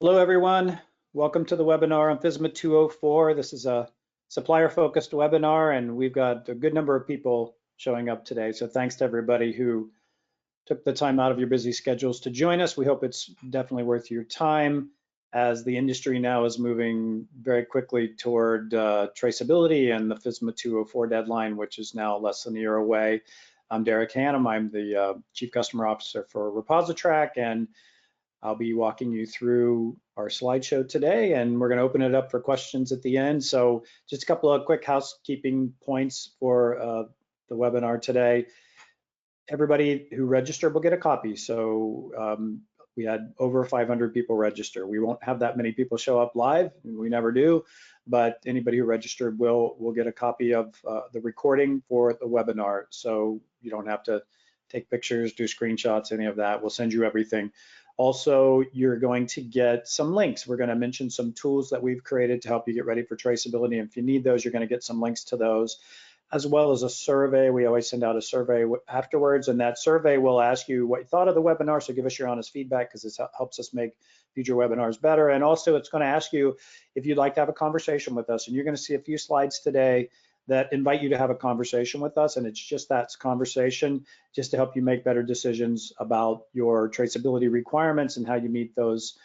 Hello, everyone. Welcome to the webinar on FSMA 204. This is a supplier-focused webinar, and we've got a good number of people showing up today. So thanks to everybody who took the time out of your busy schedules to join us. We hope it's definitely worth your time as the industry now is moving very quickly toward traceability and the FSMA 204 deadline, which is now less than a year away. I'm Derek Hannum. I'm the Chief Customer Officer for ReposiTrak, and I'll be walking you through our slideshow today, and we're going to open it up for questions at the end. So just a couple of quick housekeeping points for the webinar today. Everybody who registered will get a copy. So we had over 500 people register. We won't have that many people show up live, we never do, but anybody who registered will get a copy of the recording for the webinar. So you don't have to take pictures, do screenshots, any of that. We'll send you everything. Also, you're going to get some links. We're going to mention some tools that we've created to help you get ready for traceability. And if you need those, you're going to get some links to those, as well as a survey. We always send out a survey afterwards, and that survey will ask you what you thought of the webinar. So give us your honest feedback, because this helps us make future webinars better. And also, it's going to ask you if you'd like to have a conversation with us. And you're going to see a few slides today that invite you to have a conversation with us, and it's just that conversation, just to help you make better decisions about your traceability requirements and how you meet those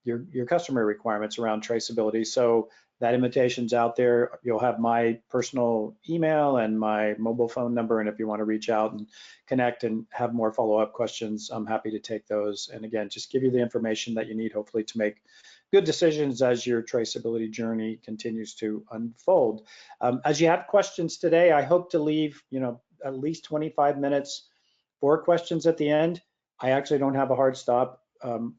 your customer requirements around traceability. So that invitation's out there. You'll have my personal email and my mobile phone number, and if you want to reach out and connect and have more follow-up questions, I'm happy to take those. And again, just give you the information that you need, hopefully, to make good decisions as your traceability journey continues to unfold. As you have questions today, I hope to leave at least 25 minutes for questions at the end. I actually don't have a hard stop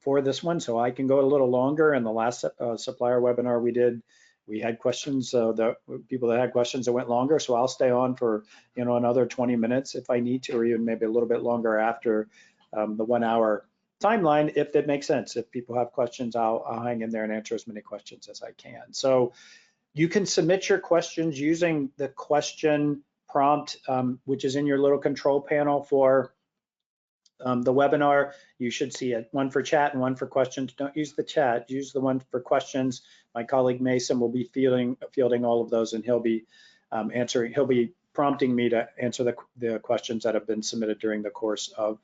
for this one, so I can go a little longer. In the last supplier webinar we did, we had questions, the people that had questions that went longer, so I'll stay on for another 20 minutes if I need to, or even maybe a little bit longer after the 1 hour timeline, if that makes sense. If people have questions, I'll hang in there and answer as many questions as I can. So you can submit your questions using the question prompt, which is in your little control panel for the webinar. You should see it, one for chat and one for questions. Don't use the chat, use the one for questions. My colleague Mason will be fielding all of those, and he'll be prompting me to answer the questions that have been submitted during the course of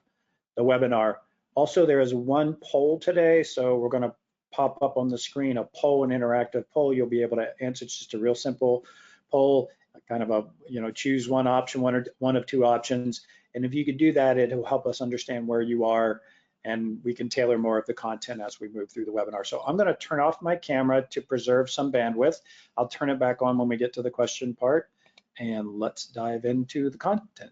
the webinar. Also, there is one poll today, so we're going to pop up on the screen a poll, an interactive poll. You'll be able to answer. It's just a real simple poll, kind of a choose one option, one of two options. And if you could do that, it'll help us understand where you are, and we can tailor more of the content as we move through the webinar. So I'm going to turn off my camera to preserve some bandwidth. I'll turn it back on when we get to the question part, and let's dive into the content.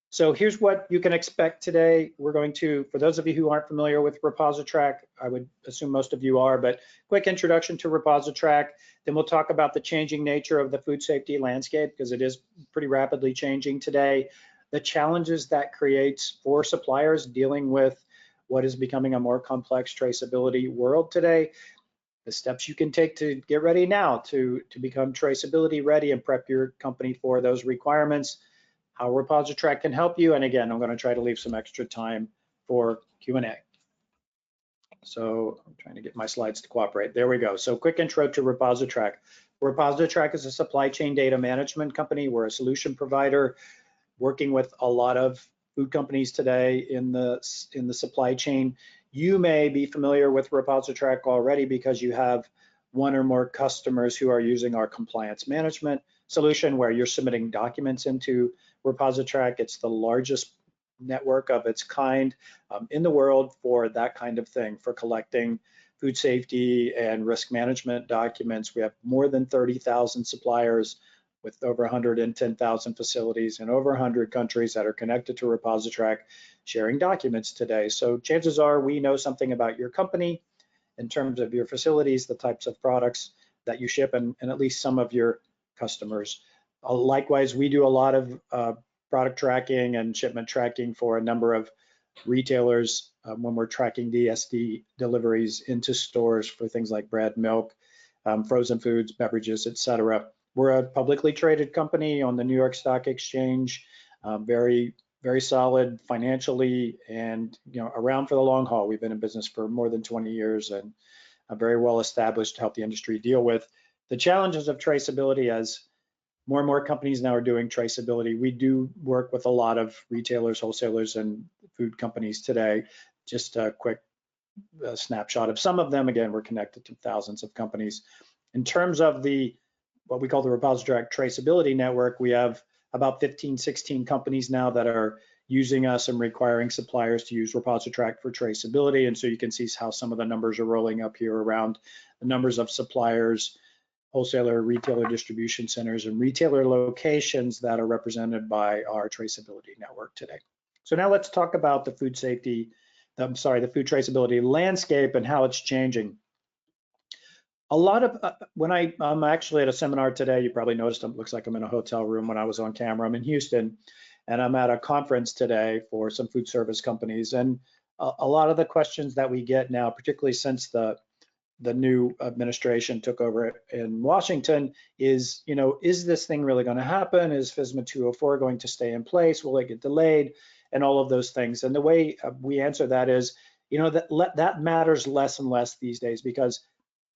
So here's what you can expect today. We're going to, for those of you who aren't familiar with ReposiTrak, I would assume most of you are, but quick introduction to ReposiTrak. Then we'll talk about the changing nature of the food safety landscape, because it is pretty rapidly changing today. The challenges that creates for suppliers dealing with what is becoming a more complex traceability world today. The steps you can take to get ready now to become traceability ready and prep your company for those requirements. How ReposiTrak can help you. And again, I'm going to try to leave some extra time for Q&A. So I'm trying to get my slides to cooperate. There we go. So quick intro to ReposiTrak. ReposiTrak is a supply chain data management company. We're a solution provider working with a lot of food companies today in the supply chain. You may be familiar with ReposiTrak already because you have one or more customers who are using our compliance management solution, where you're submitting documents into ReposiTrak. It's the largest network of its kind in the world for that kind of thing, for collecting food safety and risk management documents. We have more than 30,000 suppliers with over 110,000 facilities in over 100 countries that are connected to ReposiTrak, sharing documents today. So chances are we know something about your company in terms of your facilities, the types of products that you ship, and at least some of your customers. Likewise, we do a lot of product tracking and shipment tracking for a number of retailers when we're tracking DSD deliveries into stores for things like bread, milk, frozen foods, beverages, etc. We're a publicly traded company on the New York Stock Exchange, very very solid financially, and around for the long haul. We've been in business for more than 20 years and very well established to help the industry deal with the challenges of traceability. As more and more companies now are doing traceability, we do work with a lot of retailers, wholesalers, and food companies today. Just a quick snapshot of some of them. Again, we're connected to thousands of companies. In terms of what we call the ReposiTrak traceability network, we have about 15, 16 companies now that are using us and requiring suppliers to use ReposiTrak for traceability. And so you can see how some of the numbers are rolling up here around the numbers of suppliers, wholesaler, retailer distribution centers, and retailer locations that are represented by our traceability network today. So now let's talk about the food traceability landscape and how it's changing. A lot of, I'm actually at a seminar today, you probably noticed it looks like I'm in a hotel room when I was on camera. I'm in Houston, and I'm at a conference today for some food service companies. And a lot of the questions that we get now, particularly since the new administration took over in Washington, is, is this thing really going to happen? Is FSMA 204 going to stay in place? Will it get delayed? And all of those things. And the way we answer that is, that matters less and less these days, because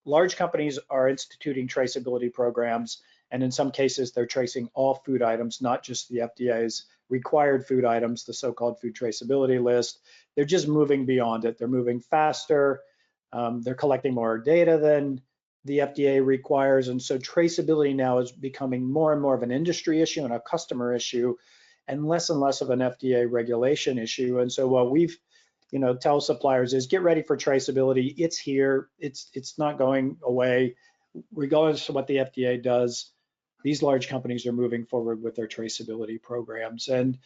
large companies are instituting traceability programs, and in some cases, they're tracing all food items, not just the FDA's required food items, the so-called food traceability list. They're just moving beyond it. They're moving faster. They're collecting more data than the FDA requires. And so traceability now is becoming more and more of an industry issue and a customer issue, and less of an FDA regulation issue. And so what we've tell suppliers is, get ready for traceability. It's here. It's not going away. Regardless of what the FDA does, these large companies are moving forward with their traceability programs. And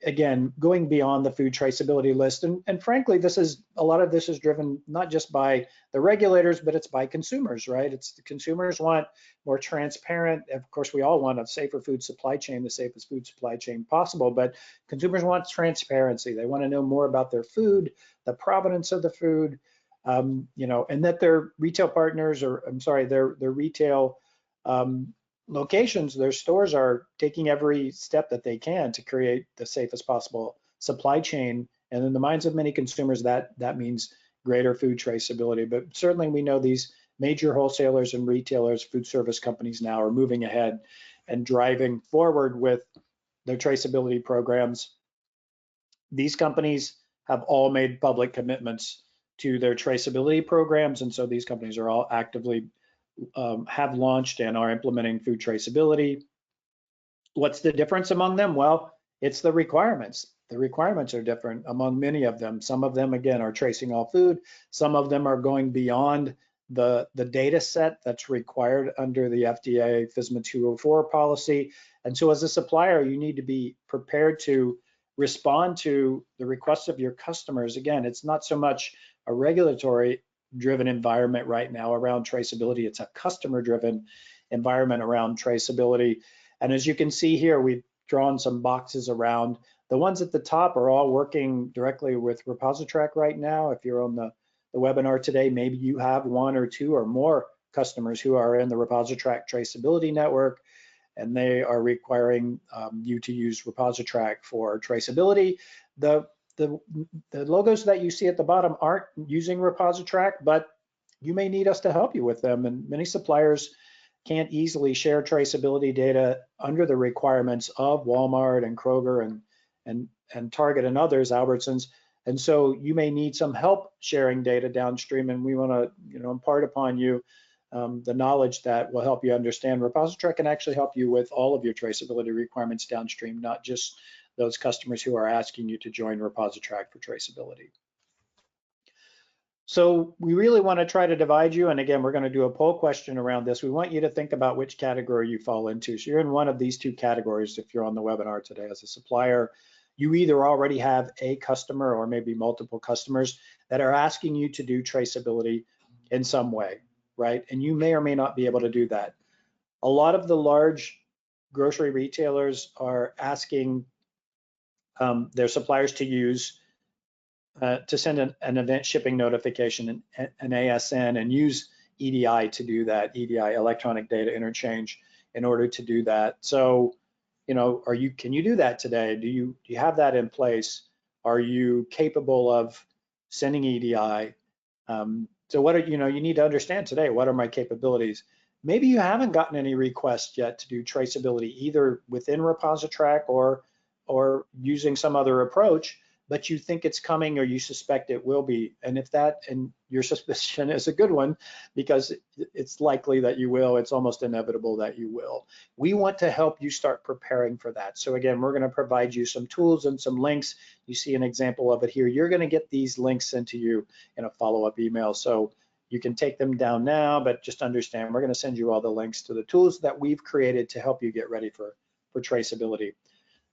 again, going beyond the food traceability list. And frankly, a lot of this is driven not just by the regulators, but it's by consumers, right? It's the consumers want more transparent. Of course, we all want a safer food supply chain, the safest food supply chain possible, but consumers want transparency. They want to know more about their food, the provenance of the food, and that their retail partners, their retail locations, their stores are taking every step that they can to create the safest possible supply chain. And in the minds of many consumers, that means greater food traceability. But certainly we know these major wholesalers and retailers, food service companies now are moving ahead and driving forward with their traceability programs. These companies have all made public commitments to their traceability programs. And so these companies are all actively have launched and are implementing food traceability. What's the difference among them? Well, it's the requirements. The requirements are different among many of them. Some of them, again, are tracing all food. Some of them are going beyond the data set that's required under the FDA FSMA 204 policy. And so as a supplier, you need to be prepared to respond to the requests of your customers. Again, it's not so much a regulatory driven environment right now around traceability. It's a customer driven environment around traceability. And as you can see here, we've drawn some boxes around. The ones at the top are all working directly with ReposiTrak right now. If you're on the webinar today, maybe you have one or two or more customers who are in the ReposiTrak traceability network, and they are requiring you to use ReposiTrak for traceability. The logos that you see at the bottom aren't using ReposiTrak, but you may need us to help you with them. And many suppliers can't easily share traceability data under the requirements of Walmart and Kroger and Target and others, Albertsons. And so you may need some help sharing data downstream, and we want to impart upon you the knowledge that will help you understand ReposiTrak can actually help you with all of your traceability requirements downstream, not just those customers who are asking you to join ReposiTrak for traceability. So we really want to try to divide you. And again, we're going to do a poll question around this. We want you to think about which category you fall into. So you're in one of these two categories if you're on the webinar today. As a supplier, you either already have a customer or maybe multiple customers that are asking you to do traceability in some way, right? And you may or may not be able to do that. A lot of the large grocery retailers are asking their suppliers to use to send an event shipping notification, an ASN, and use EDI to do that, EDI, electronic data interchange, in order to do that. So can you do that today? Do you have that in place? Are you capable of sending EDI? So what are, you need to understand today, what are my capabilities? Maybe you haven't gotten any requests yet to do traceability either within ReposiTrak or using some other approach, but you think it's coming or you suspect it will be. And if that, and your suspicion is a good one, because it's likely that you will, it's almost inevitable that you will. We want to help you start preparing for that. So again, we're going to provide you some tools and some links. You see an example of it here. You're going to get these links sent to you in a follow-up email. So you can take them down now, but just understand, we're going to send you all the links to the tools that we've created to help you get ready for traceability.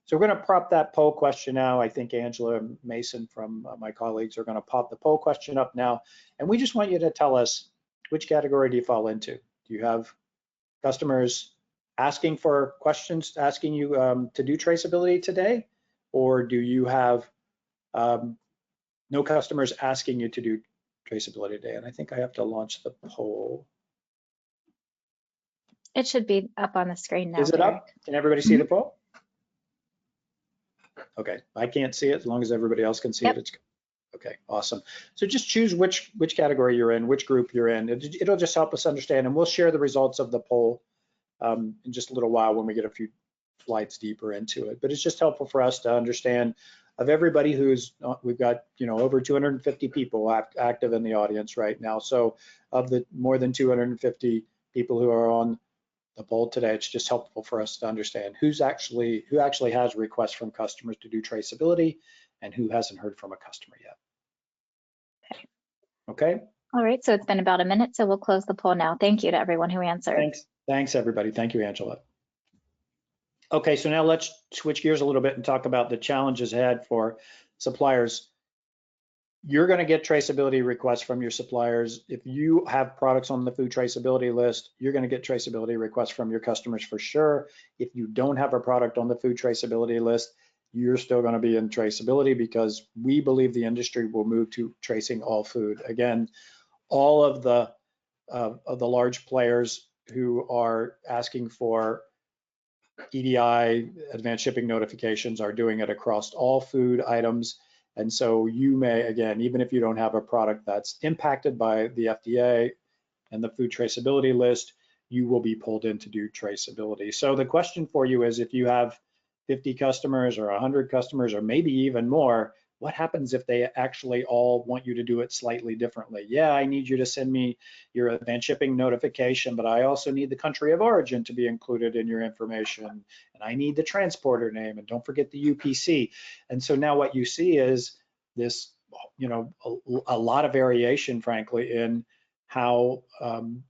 So we're going to prop that poll question now. I think Angela and Mason from my colleagues are going to pop the poll question up now. And we just want you to tell us, which category do you fall into? Do you have customers asking for questions, asking you to do traceability today? Or do you have no customers asking you to do traceability today? And I think I have to launch the poll. It should be up on the screen now. Is it up? Can everybody see the poll? Okay, I can't see it as long as everybody else can see it. It's okay, awesome. So just choose which category you're in, which group you're in. It'll just help us understand, and we'll share the results of the poll in just a little while when we get a few slides deeper into it. But it's just helpful for us to understand of everybody who's, we've got over 250 people active in the audience right now. So of the more than 250 people who are on the poll today, it's just helpful for us to understand who actually has requests from customers to do traceability and who hasn't heard from a customer yet. Okay. All right, so it's been about a minute, so we'll close the poll now. Thank you to everyone who answered. Thanks everybody. Thank you, Angela. Okay, so now let's switch gears a little bit and talk about the challenges ahead for suppliers. You're going to get traceability requests from your suppliers. If you have products on the food traceability list, you're going to get traceability requests from your customers for sure. If you don't have a product on the food traceability list, you're still going to be in traceability, because we believe the industry will move to tracing all food. Again, all of the large players who are asking for EDI, advanced shipping notifications, are doing it across all food items. And so you may, again, even if you don't have a product that's impacted by the FDA and the food traceability list, you will be pulled in to do traceability. So the question for you is, if you have 50 customers or 100 customers or maybe even more, what happens if they actually all want you to do it slightly differently? Yeah, I need you to send me your advanced shipping notification, but I also need the country of origin to be included in your information, and I need the transporter name, and don't forget the UPC. And so now what you see is this, a lot of variation, frankly, in how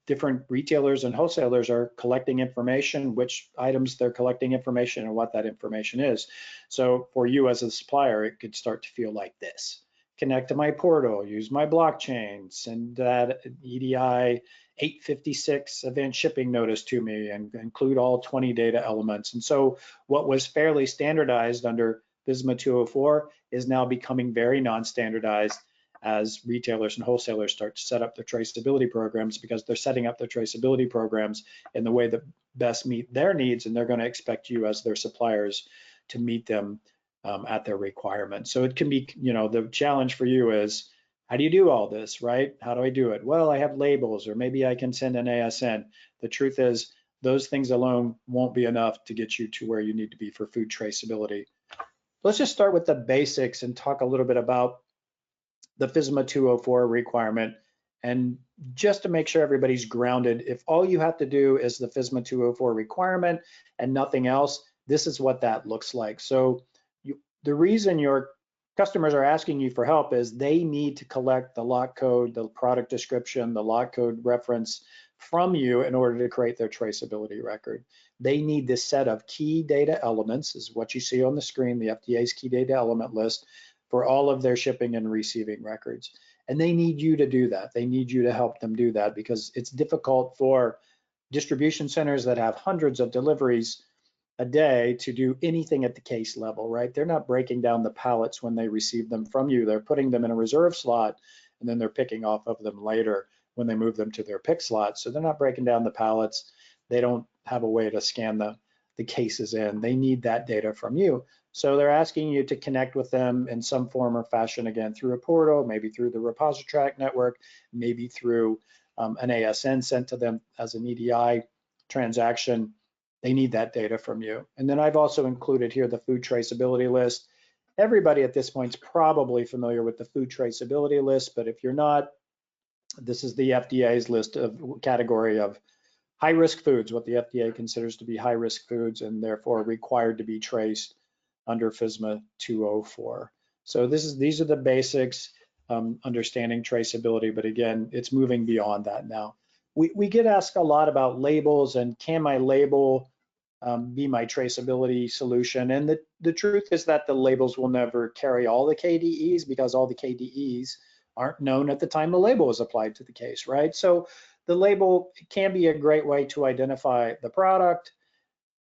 different retailers and wholesalers are collecting information, which items they're collecting information, and what that information is. So for you as a supplier, it could start to feel like this. Connect to my portal, use my blockchain, send that EDI 856 event shipping notice to me, and include all 20 data elements. And so what was fairly standardized under FSMA 204 is now becoming very non-standardized as retailers and wholesalers start to set up their traceability programs, because they're setting up their traceability programs in the way that best meet their needs, and they're going to expect you as their suppliers to meet them at their requirements. So it can be, the challenge for you is, how do you do all this, right? How do I do it? Well, I have labels, or maybe I can send an ASN. The truth is, those things alone won't be enough to get you to where you need to be for food traceability. Let's just start with the basics and talk a little bit about the FSMA 204 requirement. And just to make sure everybody's grounded, if all you have to do is the FSMA 204 requirement and nothing else, this is what that looks like. So the reason your customers are asking you for help is they need to collect the lot code, the product description, the lot code reference from you in order to create their traceability record. They need this set of key data elements, is what you see on the screen, the FDA's key data element list, for all of their shipping and receiving records. And they need you to do that. They need you to help them do that, because it's difficult for distribution centers that have hundreds of deliveries a day to do anything at the case level, right? They're not breaking down the pallets when they receive them from you. They're putting them in a reserve slot, and then they're picking off of them later when they move them to their pick slot. So they're not breaking down the pallets. They don't have a way to scan the case is in. They need that data from you. So they're asking you to connect with them in some form or fashion, again, through a portal, maybe through the ReposiTrak network, maybe through an ASN sent to them as an EDI transaction. They need that data from you. And then I've also included here the food traceability list. Everybody at this point is probably familiar with the food traceability list, but if you're not, this is the FDA's list of category of high-risk foods, what the FDA considers to be high-risk foods and therefore required to be traced under FSMA 204. So these are the basics, understanding traceability, but again, it's moving beyond that now. We get asked a lot about labels and can my label be my traceability solution? And the truth is that the labels will never carry all the KDEs because all the KDEs aren't known at the time the label is applied to the case, right? So the label can be a great way to identify the product,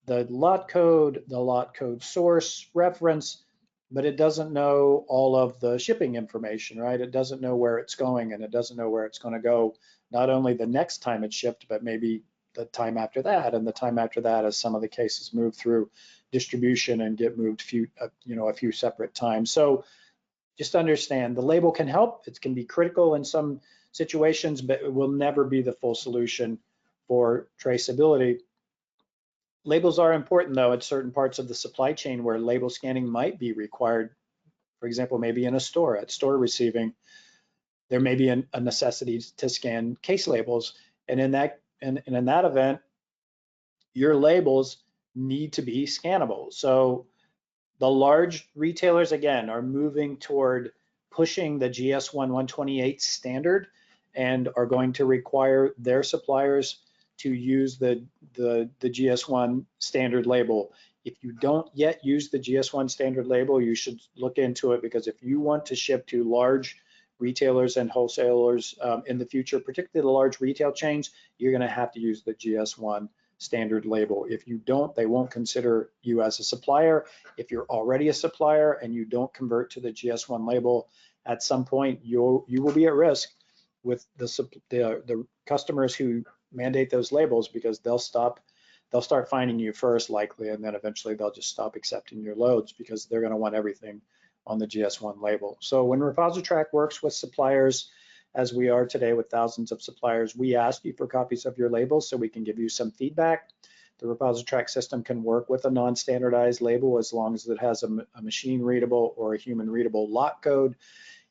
the lot code source reference, but it doesn't know all of the shipping information, right? It doesn't know where it's going, and it doesn't know where it's going to go, not only the next time it's shipped, but maybe the time after that, and the time after that as some of the cases move through distribution and get moved a few separate times. So just understand the label can help. It can be critical in some situations, but it will never be the full solution for traceability. Labels are important though at certain parts of the supply chain where label scanning might be required. For example, maybe in a store, at store receiving, there may be a necessity to scan case labels. And in that event, your labels need to be scannable. So the large retailers, again, are moving toward pushing the GS1 128 standard and are going to require their suppliers to use the GS1 standard label. If you don't yet use the GS1 standard label, you should look into it, because if you want to ship to large retailers and wholesalers in the future, particularly the large retail chains, you're going to have to use the GS1 standard label. If you don't, they won't consider you as a supplier. If you're already a supplier and you don't convert to the GS1 label, at some point you will be at risk with the customers who mandate those labels, because they'll start finding you first likely, and then eventually they'll just stop accepting your loads because they're going to want everything on the GS1 label. So when ReposiTrak works with suppliers, as we are today with thousands of suppliers, we ask you for copies of your labels so we can give you some feedback. The ReposiTrak system can work with a non-standardized label as long as it has a machine readable or a human readable lot code.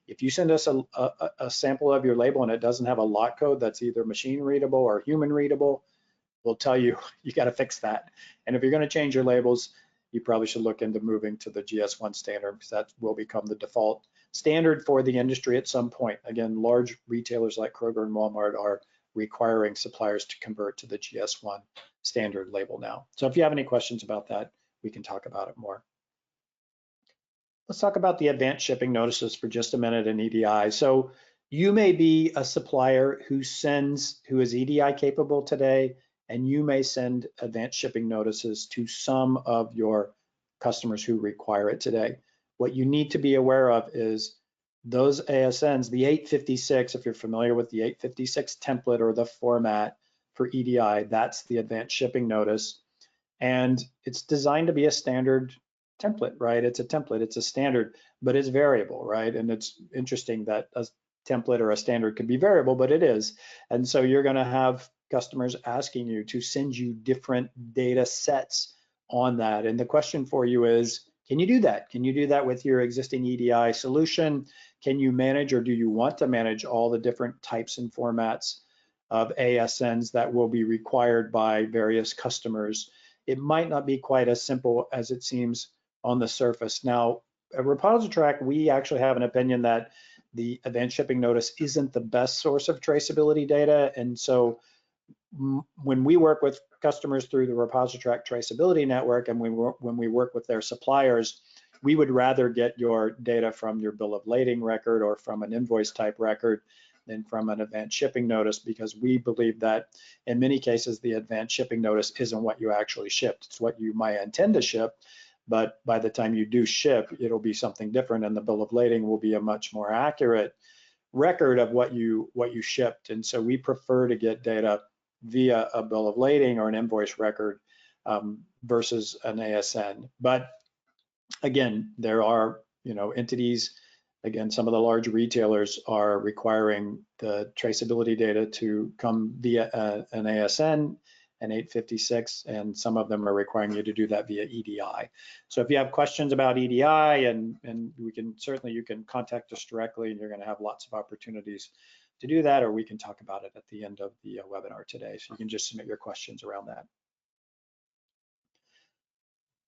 If you send us a sample of your label and it doesn't have a lot code that's either machine readable or human readable, we'll tell you you got to fix that. And if you're going to change your labels, you probably should look into moving to the GS1 standard, because that will become the default standard for the industry at some point. Again, large retailers like Kroger and Walmart are requiring suppliers to convert to the GS1 standard label now. So if you have any questions about that, we can talk about it more. Let's talk about the advanced shipping notices for just a minute in EDI. So you may be a supplier who is EDI capable today, and you may send advanced shipping notices to some of your customers who require it today. What you need to be aware of is those ASNs, the 856, if you're familiar with the 856 template or the format for EDI, that's the advanced shipping notice. And it's designed to be a standard template, right? It's a template, it's a standard, but it's variable, right? And it's interesting that a template or a standard could be variable, but it is. And so you're going to have customers asking you to send you different data sets on that. And the question for you is, can you do that? Can you do that with your existing EDI solution? Can you manage, or do you want to manage all the different types and formats of ASNs that will be required by various customers? It might not be quite as simple as it seems on the surface. Now, at ReposiTrak, we actually have an opinion that the advanced shipping notice isn't the best source of traceability data. And so when we work with customers through the ReposiTrak traceability network, and when we work with their suppliers, we would rather get your data from your bill of lading record or from an invoice type record than from an advanced shipping notice, because we believe that in many cases the advanced shipping notice isn't what you actually shipped. It's what you might intend to ship, but by the time you do ship, it'll be something different, and the bill of lading will be a much more accurate record of what you shipped. And so we prefer to get data via a bill of lading or an invoice record versus an ASN. But again, there are, entities, again, some of the large retailers are requiring the traceability data to come via an ASN, an 856, and some of them are requiring you to do that via EDI. So if you have questions about EDI, and you can contact us directly, and you're going to have lots of opportunities to do that, or we can talk about it at the end of the webinar today. So you can just submit your questions around that.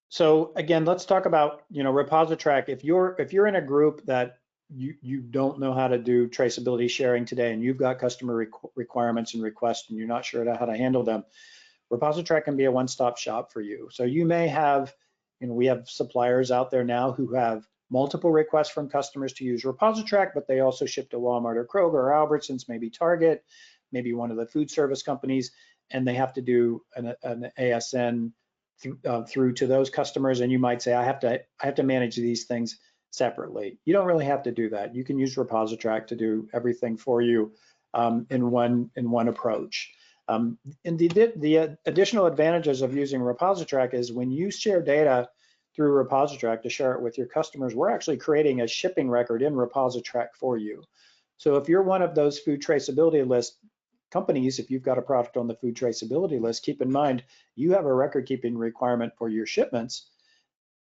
So again, let's talk about, ReposiTrak. If you're in a group that you don't know how to do traceability sharing today, and you've got customer requirements and requests, and you're not sure how to handle them, ReposiTrak can be a one-stop shop for you. So you may have, we have suppliers out there now who have multiple requests from customers to use ReposiTrak, but they also ship to Walmart or Kroger or Albertsons, maybe Target, maybe one of the food service companies, and they have to do an ASN through to those customers. And you might say, I have to manage these things separately. You don't really have to do that. You can use ReposiTrak to do everything for you in one approach. And the additional advantages of using ReposiTrak is when you share data through ReposiTrak to share it with your customers, we're actually creating a shipping record in ReposiTrak for you. So if you're one of those food traceability list companies, if you've got a product on the food traceability list, keep in mind you have a record keeping requirement for your shipments,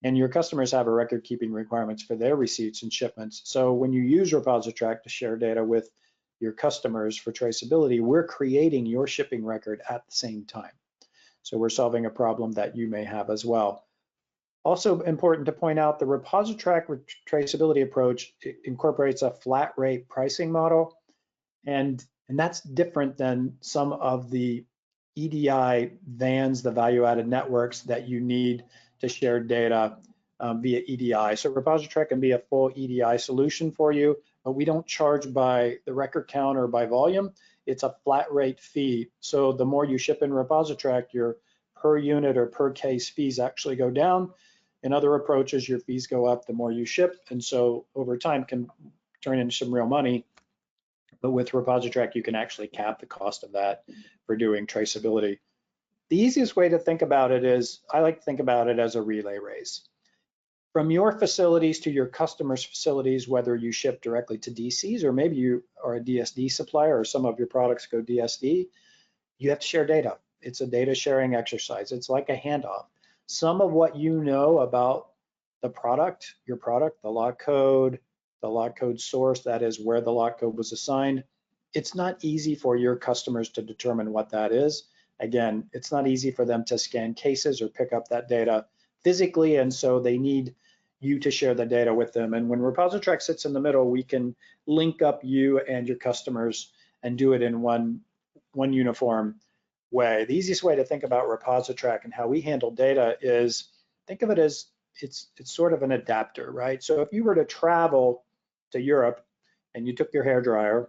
and your customers have a record keeping requirements for their receipts and shipments. So when you use ReposiTrak to share data with your customers for traceability, we're creating your shipping record at the same time. So we're solving a problem that you may have as well. Also important to point out, the ReposiTrak traceability approach incorporates a flat rate pricing model, and that's different than some of the EDI VANs, the value-added networks that you need to share data via EDI. So ReposiTrak can be a full EDI solution for you, but we don't charge by the record count or by volume. It's a flat rate fee. So the more you ship in ReposiTrak, your per unit or per case fees actually go down. In other approaches, your fees go up the more you ship, and so over time can turn into some real money. But with ReposiTrak, you can actually cap the cost of that for doing traceability. The easiest way to think about it is, I like to think about it as a relay race. From your facilities to your customers' facilities, whether you ship directly to DCs or maybe you are a DSD supplier or some of your products go DSD, you have to share data. It's a data sharing exercise. It's like a handoff. Some of what you know about the product, your product, the lot code source, that is where the lot code was assigned, it's not easy for your customers to determine what that is. Again, it's not easy for them to scan cases or pick up that data physically, and so they need you to share the data with them. And when ReposiTrak sits in the middle, we can link up you and your customers and do it in one uniform way. The easiest way to think about ReposiTrak and how we handle data is, think of it as it's sort of an adapter, right? So if you were to travel to Europe and you took your hairdryer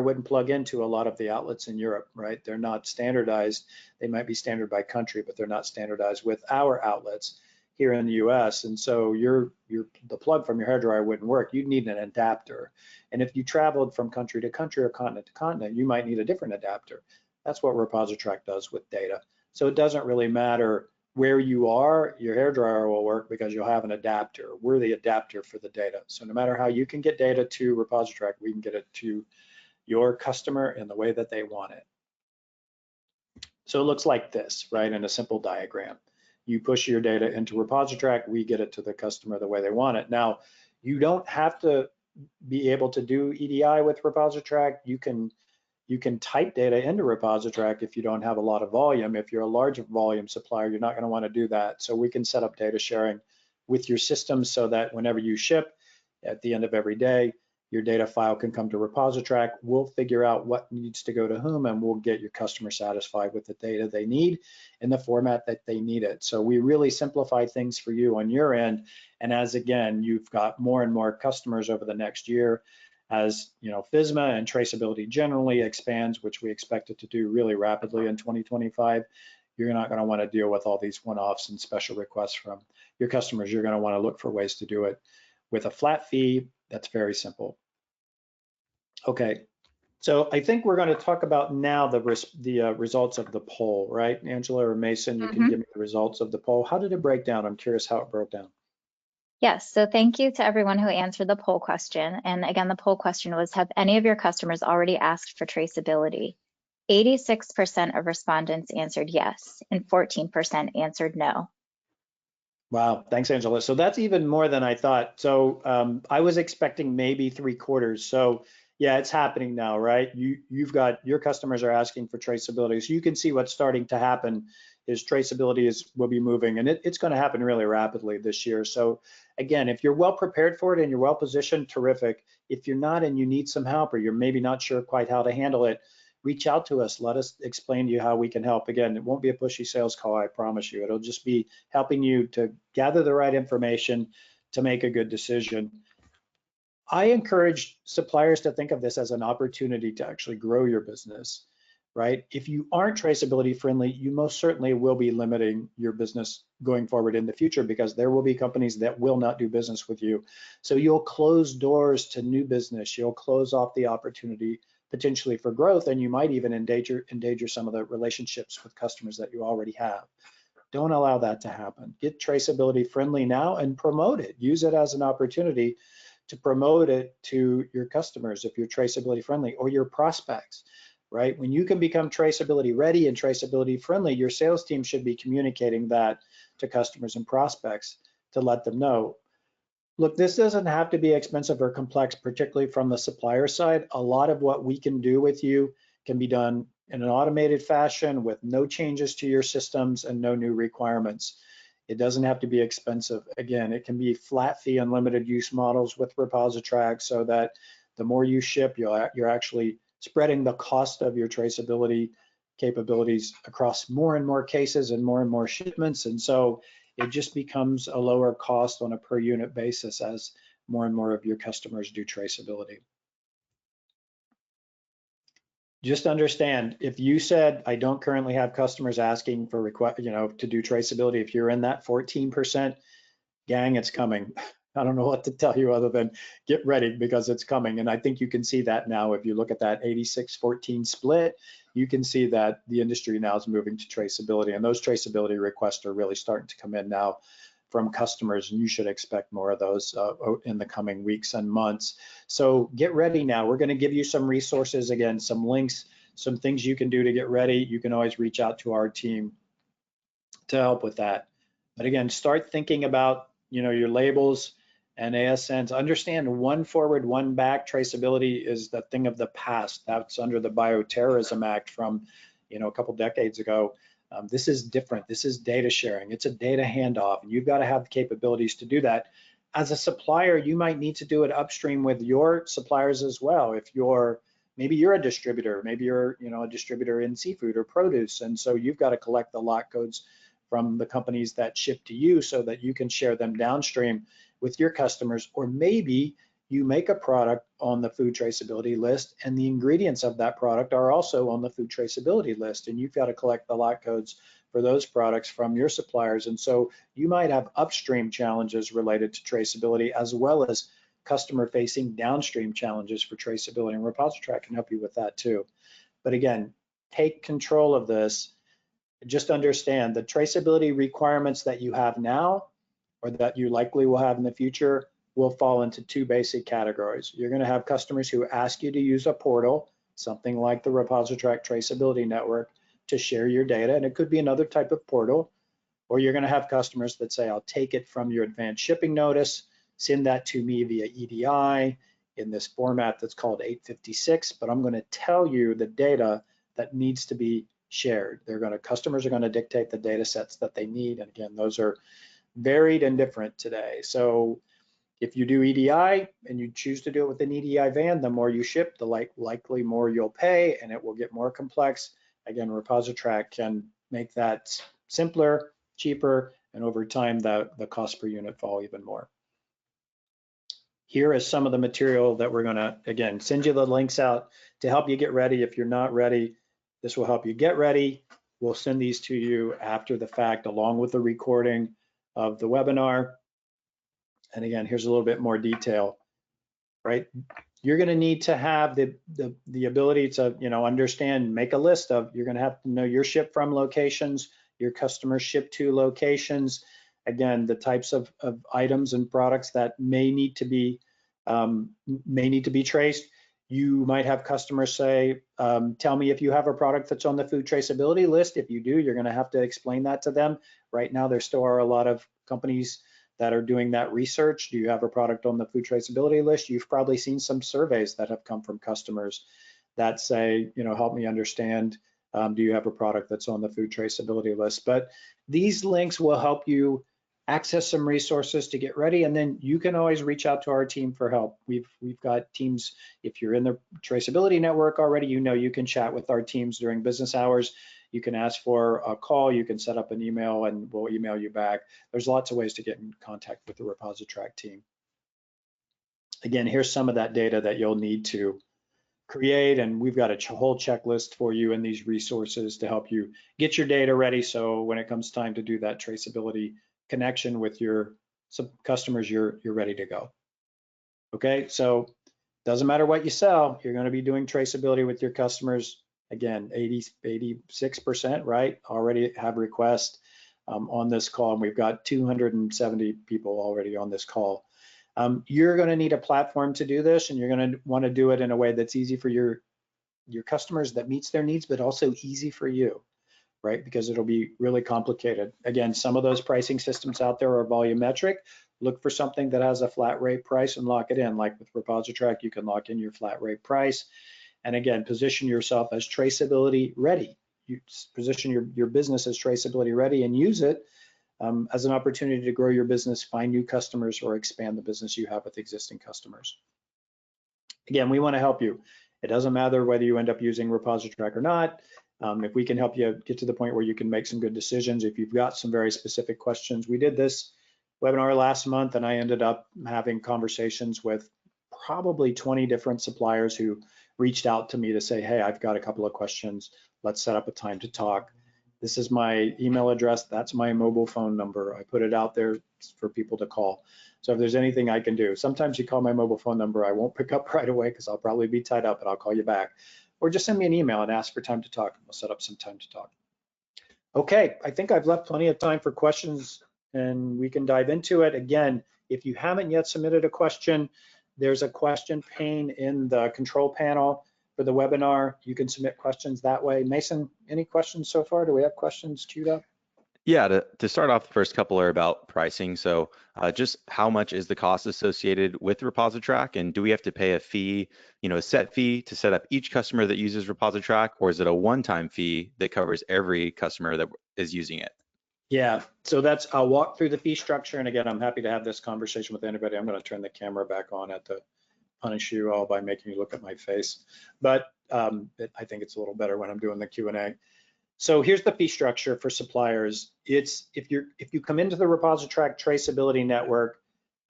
wouldn't plug into a lot of the outlets in Europe, right? They're not standardized. They might be standard by country, but they're not standardized with our outlets here in the US. And so the plug from your hairdryer wouldn't work. You'd need an adapter. And if you traveled from country to country or continent to continent, you might need a different adapter. That's what ReposiTrak does with data. So it doesn't really matter where you are, your hairdryer will work because you'll have an adapter. We're the adapter for the data. So no matter how you can get data to ReposiTrak, we can get it to your customer in the way that they want it. So it looks like this, right, in a simple diagram. You push your data into ReposiTrak, we get it to the customer the way they want it. Now, you don't have to be able to do EDI with ReposiTrak. You can type data into ReposiTrak if you don't have a lot of volume. If you're a large volume supplier, you're not going to want to do that. So we can set up data sharing with your system so that whenever you ship, at the end of every day, your data file can come to ReposiTrak. We'll figure out what needs to go to whom, and we'll get your customer satisfied with the data they need in the format that they need it. So we really simplify things for you on your end. And as again, you've got more and more customers over the next year, as FSMA and traceability generally expands, which we expect it to do really rapidly in 2025, you're not going to want to deal with all these one-offs and special requests from your customers. You're going to want to look for ways to do it with a flat fee that's very simple. Okay, So I think we're going to talk about now the results of the poll, right? Angela or Mason, you can give me the results of the poll. How did it break down? I'm curious how it broke down. Yes, so thank you to everyone who answered the poll question. And again, the poll question was, have any of your customers already asked for traceability? 86% of respondents answered yes, and 14% answered no. Wow, thanks, Angela. So that's even more than I thought. So I was expecting maybe 3/4. So yeah, it's happening now, right? You've got your customers are asking for traceability. So you can see what's starting to happen is traceability will be moving, and it's going to happen really rapidly this year. So again, if you're well prepared for it and you're well positioned, terrific. If you're not and you need some help or you're maybe not sure quite how to handle it, reach out to us. Let us explain to you how we can help. Again, it won't be a pushy sales call, I promise you. It'll just be helping you to gather the right information to make a good decision. I encourage suppliers to think of this as an opportunity to actually grow your business, right? If you aren't traceability friendly, you most certainly will be limiting your business going forward in the future because there will be companies that will not do business with you. So you'll close doors to new business. You'll close off the opportunity potentially for growth, and you might even endanger some of the relationships with customers that you already have. Don't allow that to happen. Get traceability friendly now and promote it. Use it as an opportunity to promote it to your customers if you're traceability friendly, or your prospects, right? When you can become traceability ready and traceability friendly, your sales team should be communicating that to customers and prospects to let them know. Look, this doesn't have to be expensive or complex, particularly from the supplier side. A lot of what we can do with you can be done in an automated fashion with no changes to your systems and no new requirements. It doesn't have to be expensive. Again, it can be flat fee, unlimited use models with ReposiTrak so that the more you ship, you're actually spreading the cost of your traceability capabilities across more and more cases and more shipments. And so it just becomes a lower cost on a per unit basis as more and more of your customers do traceability. Just understand, if you said, I don't currently have customers asking for to do traceability, if you're in that 14%, gang, it's coming. I don't know what to tell you other than get ready because it's coming. And I think you can see that now. If you look at that 86-14 split, you can see that the industry now is moving to traceability, and those traceability requests are really starting to come in now from customers, and you should expect more of those in the coming weeks and months. So get ready now. We're going to give you some resources, again, some links, some things you can do to get ready. You can always reach out to our team to help with that. But again, start thinking about your labels and ASNs. Understand one forward, one back traceability is the thing of the past. That's under the Bioterrorism Act from a couple decades ago. This is different. This is data sharing. It's a data handoff, and you've got to have the capabilities to do that. As a supplier, you might need to do it upstream with your suppliers as well. If maybe you're a distributor, maybe you're a distributor in seafood or produce, and so you've got to collect the lot codes from the companies that ship to you so that you can share them downstream with your customers. Or maybe you make a product on the food traceability list and the ingredients of that product are also on the food traceability list, and you've got to collect the lot codes for those products from your suppliers. And so you might have upstream challenges related to traceability as well as customer facing downstream challenges for traceability, and ReposiTrak can help you with that too. But again, take control of this. Just understand the traceability requirements that you have now or that you likely will have in the future will fall into two basic categories. You're going to have customers who ask you to use a portal, something like the ReposiTrak Traceability Network, to share your data, and it could be another type of portal. Or you're going to have customers that say, I'll take it from your advanced shipping notice, send that to me via EDI in this format that's called 856, but I'm going to tell you the data that needs to be shared. Customers are going to dictate the data sets that they need, and again, those are varied and different today. So if you do EDI and you choose to do it with an EDI van, the more you ship, the likely more you'll pay, and it will get more complex. Again, ReposiTrak can make that simpler, cheaper, and over time, the cost per unit fall even more. Here is some of the material that we're gonna, again, send you the links out to help you get ready. If you're not ready, this will help you get ready. We'll send these to you after the fact, along with the recording of the webinar. And again, here's a little bit more detail, right? You're going to need to have the ability to, understand, make a list of, you're going to have to know your ship from locations, your customer ship to locations. Again, the types of items and products that may need to be traced. You might have customers say, tell me if you have a product that's on the food traceability list. If you do, you're going to have to explain that to them. Right now, there still are a lot of companies that are doing that research. Do you have a product on the food traceability list? You've probably seen some surveys that have come from customers that say, help me understand, do you have a product that's on the food traceability list? But these links will help you access some resources to get ready, and then you can always reach out to our team for help. We've got teams. If you're in the traceability network already, you can chat with our teams during business hours. You can ask for a call, you can set up an email, and we'll email you back. There's lots of ways to get in contact with the ReposiTrak team. Again, here's some of that data that you'll need to create, and we've got a whole checklist for you in these resources to help you get your data ready, so when it comes time to do that traceability connection with your customers, you're ready to go. Okay, so doesn't matter what you sell, you're going to be doing traceability with your customers. Again, 86%, right, already have requests on this call, and we've got 270 people already on this call. You're going to need a platform to do this, and you're going to want to do it in a way that's easy for your customers, that meets their needs, but also easy for you, right? Because it'll be really complicated. Again, some of those pricing systems out there are volumetric. Look for something that has a flat rate price and lock it in. Like with ReposiTrak, you can lock in your flat rate price. And again, position yourself as traceability ready. You position your business as traceability ready and use it as an opportunity to grow your business, find new customers, or expand the business you have with existing customers. Again, we want to help you. It doesn't matter whether you end up using ReposiTrak or not. If we can help you get to the point where you can make some good decisions, if you've got some very specific questions. We did this webinar last month, and I ended up having conversations with probably 20 different suppliers who reached out to me to say, hey, I've got a couple of questions. Let's set up a time to talk. This is my email address. That's my mobile phone number. I put it out there for people to call. So if there's anything I can do, sometimes you call my mobile phone number, I won't pick up right away because I'll probably be tied up, but I'll call you back. Or just send me an email and ask for time to talk. We'll set up some time to talk. Okay, I think I've left plenty of time for questions, and we can dive into it. Again, if you haven't yet submitted a question, there's a question pane in the control panel for the webinar. You can submit questions that way. Mason, any questions so far? Do we have questions queued up? Yeah, to start off, the first couple are about pricing. So just how much is the cost associated with ReposiTrak, and do we have to pay a fee, a set fee to set up each customer that uses ReposiTrak, or is it a one-time fee that covers every customer that is using it? Yeah, so I'll walk through the fee structure, and again, I'm happy to have this conversation with anybody. I'm going to turn the camera back on to punish you all by making you look at my face, but I think it's a little better when I'm doing the Q&A. So here's the fee structure for suppliers. It's if you come into the ReposiTrak traceability network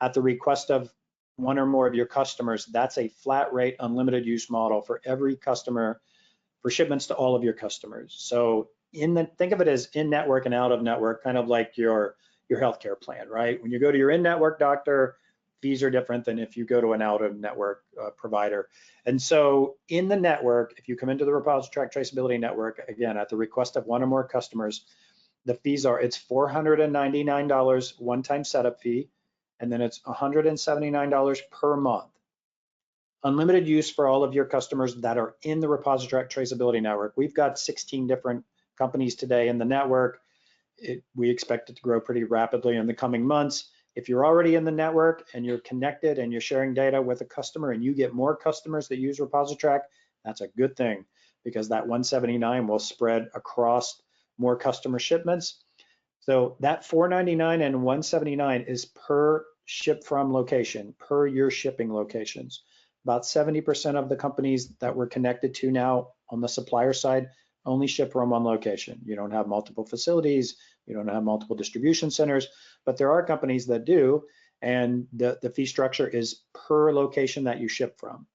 at the request of one or more of your customers, that's a flat rate, unlimited use model for every customer, for shipments to all of your customers. So think of it as in network and out of network, kind of like your healthcare plan, right? When you go to your in-network doctor, fees are different than if you go to an out-of-network provider. And so in the network, if you come into the ReposiTrak traceability network, again, at the request of one or more customers, the fees it's $499 one-time setup fee, and then it's $179 per month. Unlimited use for all of your customers that are in the ReposiTrak traceability network. We've got 16 different companies today in the network. We expect it to grow pretty rapidly in the coming months. If you're already in the network and you're connected and you're sharing data with a customer and you get more customers that use ReposiTrak, that's a good thing, because that 179 will spread across more customer shipments. So that 499 and 179 is per ship from location, per your shipping locations. About 70% of the companies that we're connected to now on the supplier side only ship from one location. You don't have multiple facilities, you don't have multiple distribution centers, but there are companies that do, and the fee structure is per location that you ship from.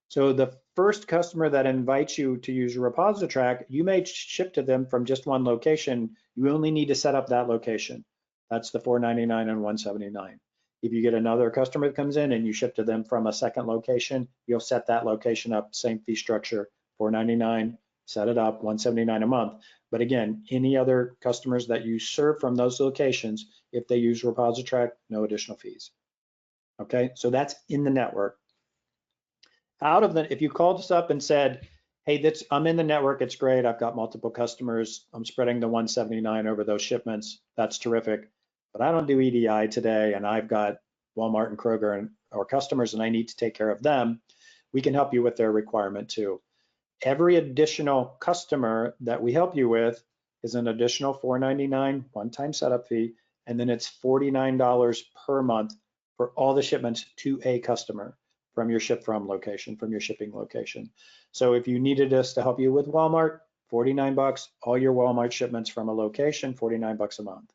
So the first customer that invites you to use ReposiTrak, you may ship to them from just one location. You only need to set up that location. That's the $499 and $179. If you get another customer that comes in and you ship to them from a second location, you'll set that location up, same fee structure, $4.99, set it up, $179 a month. But again, any other customers that you serve from those locations, if they use ReposiTrak, no additional fees. Okay, so that's in the network. Out of the, if you called us up and said, hey, I'm in the network, it's great, I've got multiple customers, I'm spreading the 179 over those shipments, that's terrific, but I don't do EDI today and I've got Walmart and Kroger and our customers and I need to take care of them, we can help you with their requirement too. Every additional customer that we help you with is an additional $4.99 one-time setup fee, and then it's $49 per month for all the shipments to a customer from your ship from location, from your shipping location. So if you needed us to help you with Walmart, $49, all your Walmart shipments from a location, $49 a month.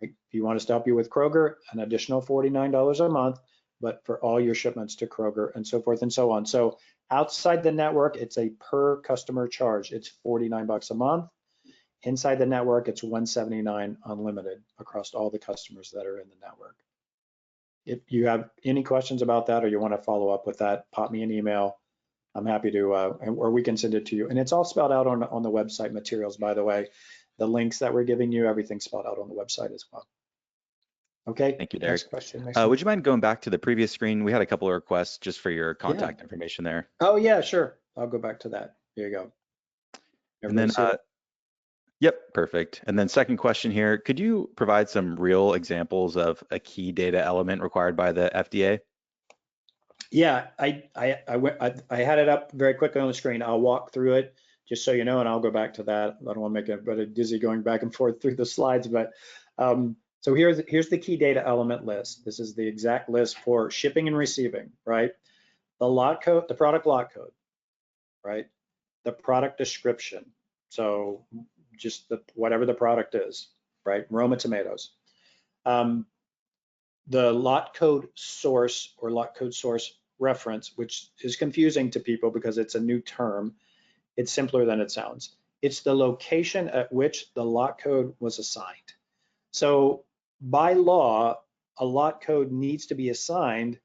If you want us to help you with Kroger, an additional $49 a month, but for all your shipments to Kroger and so forth and so on. So outside the network, it's a per customer charge. It's $49 a month. Inside the network, it's $179 unlimited across all the customers that are in the network. If you have any questions about that or you want to follow up with that, pop me an email. I'm happy to, or we can send it to you. And it's all spelled out on the website materials, by the way. The links that we're giving you, everything's spelled out on the website as well. Okay. Thank you, Derek. Next question. Would you mind going back to the previous screen? We had a couple of requests just for your contact information there. Oh yeah, sure. I'll go back to that. Here you go. And then, yep, perfect. And then second question here, could you provide some real examples of a key data element required by the FDA? Yeah, I had it up very quickly on the screen. I'll walk through it just so you know, and I'll go back to that. I don't want to make everybody dizzy going back and forth through the slides, but so here's the key data element list. This is the exact list for shipping and receiving, right? The lot code, the product lot code, right? The product description. So just whatever the product is, right? Roma tomatoes. The lot code source or lot code source reference, which is confusing to people because it's a new term. It's simpler than it sounds. It's the location at which the lot code was assigned. So by law, a lot code needs to be assigned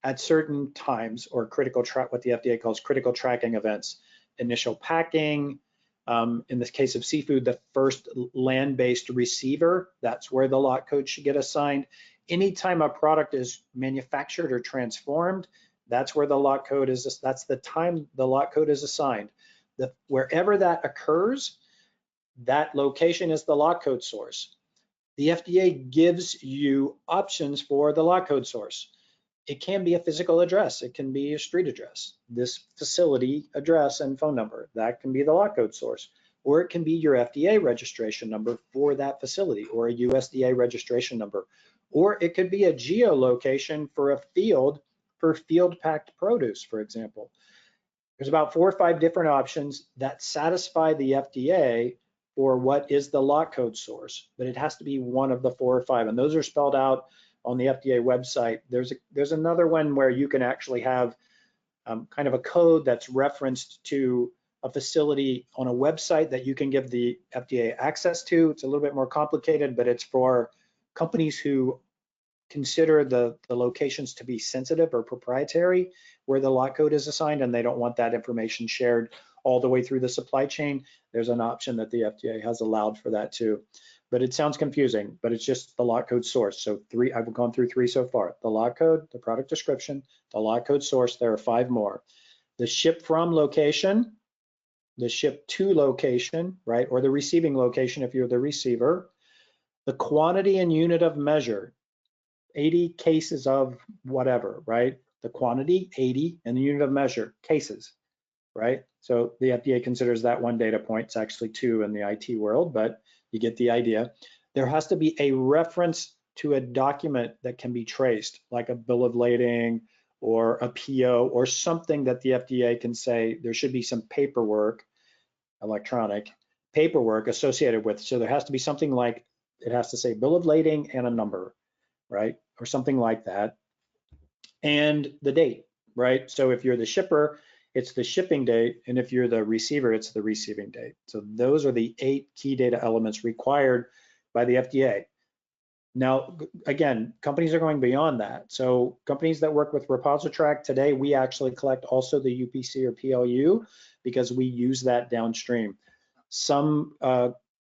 at certain times or critical track, what the FDA calls critical tracking events. Initial packing, in this case of seafood, the first land-based receiver, that's where the lot code should get assigned. Anytime a product is manufactured or transformed, that's where the lot code is, that's the time the lot code is assigned. Wherever that occurs, that location is the lot code source. The FDA gives you options for the lot code source. It can be a physical address. It can be a street address. This facility address and phone number, that can be the lot code source. Or it can be your FDA registration number for that facility or a USDA registration number. Or it could be a geolocation for a field, for field packed produce, for example. There's about 4 or 5 different options that satisfy the FDA for what is the lot code source, but it has to be one of the 4 or 5, and those are spelled out on the FDA website. There's another one where you can actually have kind of a code that's referenced to a facility on a website that you can give the FDA access to. It's a little bit more complicated, but it's for companies who consider the locations to be sensitive or proprietary, where the lot code is assigned, and they don't want that information shared all the way through the supply chain. There's an option that the FDA has allowed for that too. But it sounds confusing, but it's just the lot code source. So 3, I've gone through 3 so far. The lot code, the product description, the lot code source, there are 5 more. The ship from location, the ship to location, right? Or the receiving location if you're the receiver. The quantity and unit of measure, 80 cases of whatever, right? The quantity, 80, and the unit of measure, cases, right? So the FDA considers that 1 data point. It's actually 2 in the IT world, but you get the idea. There has to be a reference to a document that can be traced, like a bill of lading or a PO or something that the FDA can say there should be some paperwork, electronic paperwork associated with. So there has to be something like, it has to say bill of lading and a number, right? Or something like that. And the date, right? So if you're the shipper, it's the shipping date, and if you're the receiver, it's the receiving date. So those are the 8 key data elements required by the FDA. Now, again, companies are going beyond that. So companies that work with ReposiTrak today, we actually collect also the UPC or PLU because we use that downstream. Some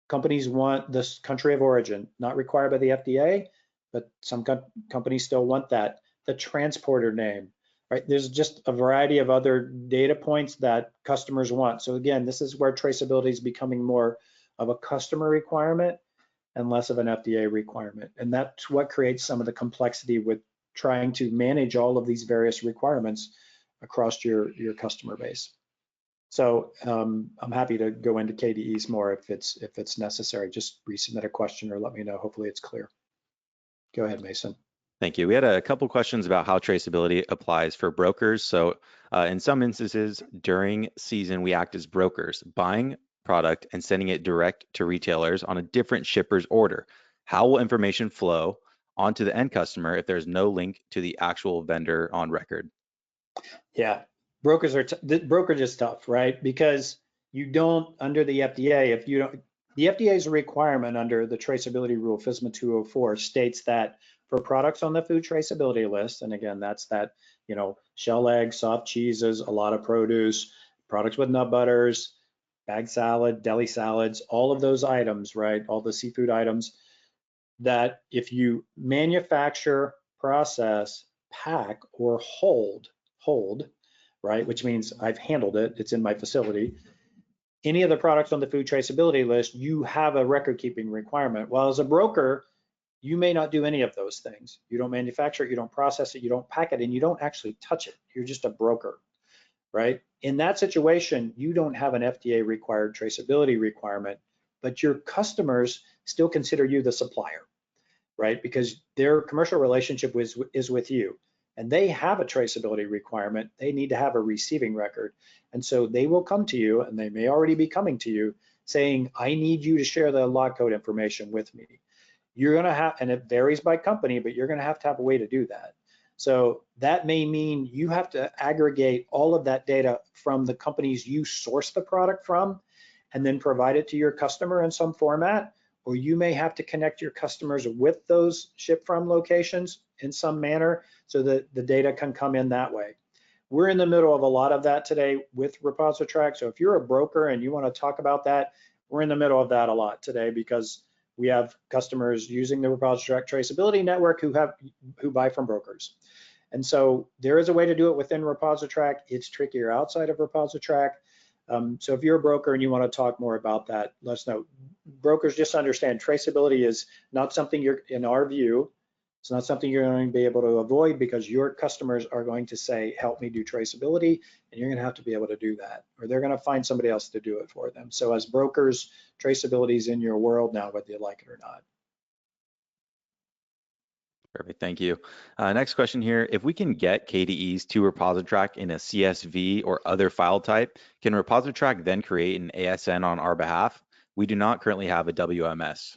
companies want this country of origin, not required by the FDA, but some companies still want that. The transporter name, right? There's just a variety of other data points that customers want. So again, this is where traceability is becoming more of a customer requirement and less of an FDA requirement. And that's what creates some of the complexity with trying to manage all of these various requirements across your customer base. So I'm happy to go into KDEs more if it's necessary. Just resubmit a question or let me know. Hopefully it's clear. Go ahead, Mason. Thank you. We had a couple questions about how traceability applies for brokers. So in some instances during season, we act as brokers, buying product and sending it direct to retailers on a different shipper's order. How will information flow onto the end customer if there's no link to the actual vendor on record? Yeah, brokers are brokerage is tough, right? Because you don't, under the FDA, if you don't, the FDA's requirement under the traceability rule, FSMA 204, states that for products on the food traceability list, and again, that's that, you know, shell eggs, soft cheeses, a lot of produce, products with nut butters, bagged salad, deli salads, all of those items, right? All the seafood items, that if you manufacture, process, pack, or hold, right? Which means I've handled it, it's in my facility. Any of the products on the food traceability list, you have a record keeping requirement. Well, as a broker, you may not do any of those things. You don't manufacture it, you don't process it, you don't pack it, and you don't actually touch it. You're just a broker, right? In that situation, you don't have an FDA required traceability requirement, but your customers still consider you the supplier, right? Because their commercial relationship is with you, and they have a traceability requirement. They need to have a receiving record. And so they will come to you, and they may already be coming to you saying, I need you to share the lot code information with me. You're gonna have, and it varies by company, but you're gonna have to have a way to do that. So that may mean you have to aggregate all of that data from the companies you source the product from and then provide it to your customer in some format, or you may have to connect your customers with those ship from locations in some manner so that the data can come in that way. We're in the middle of a lot of that today with ReposiTrak. So if you're a broker and you want to talk about that, we're in the middle of that a lot today because we have customers using the ReposiTrak traceability network who buy from brokers. And so there is a way to do it within ReposiTrak. It's trickier outside of ReposiTrak. So if you're a broker and you want to talk more about that, let us know. Brokers, just understand traceability is not something you're, in our view, it's not something you're going to be able to avoid because your customers are going to say, help me do traceability, and you're going to have to be able to do that, or they're going to find somebody else to do it for them. So as brokers, traceability is in your world now, whether you like it or not. Perfect, thank you. Next question here. If we can get KDEs to ReposiTrak in a CSV or other file type, can ReposiTrak then create an ASN on our behalf? We do not currently have a WMS.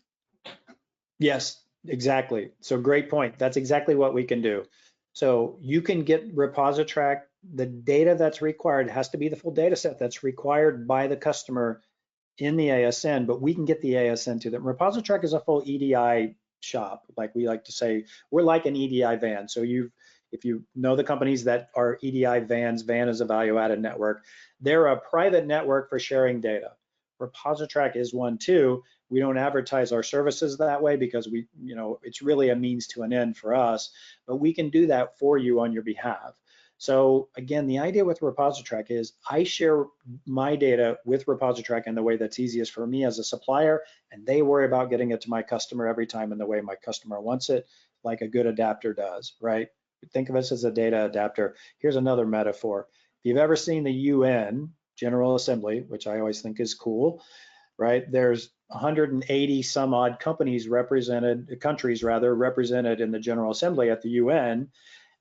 Yes, exactly. So great point. That's exactly what we can do. So you can get ReposiTrak, the data that's required has to be the full data set that's required by the customer in the ASN, but we can get the ASN to them. ReposiTrak is a full EDI shop. Like we like to say, we're like an EDI van. So if you know the companies that are EDI vans, van is a value-added network. They're a private network for sharing data. ReposiTrak is one too. We don't advertise our services that way because we, it's really a means to an end for us, but we can do that for you on your behalf. So again, the idea with ReposiTrak is I share my data with ReposiTrak in the way that's easiest for me as a supplier, and they worry about getting it to my customer every time in the way my customer wants it, like a good adapter does, right? Think of us as a data adapter. Here's another metaphor. If you've ever seen the UN General Assembly, which I always think is cool, right? There's 180 some odd countries represented in the General Assembly at the UN,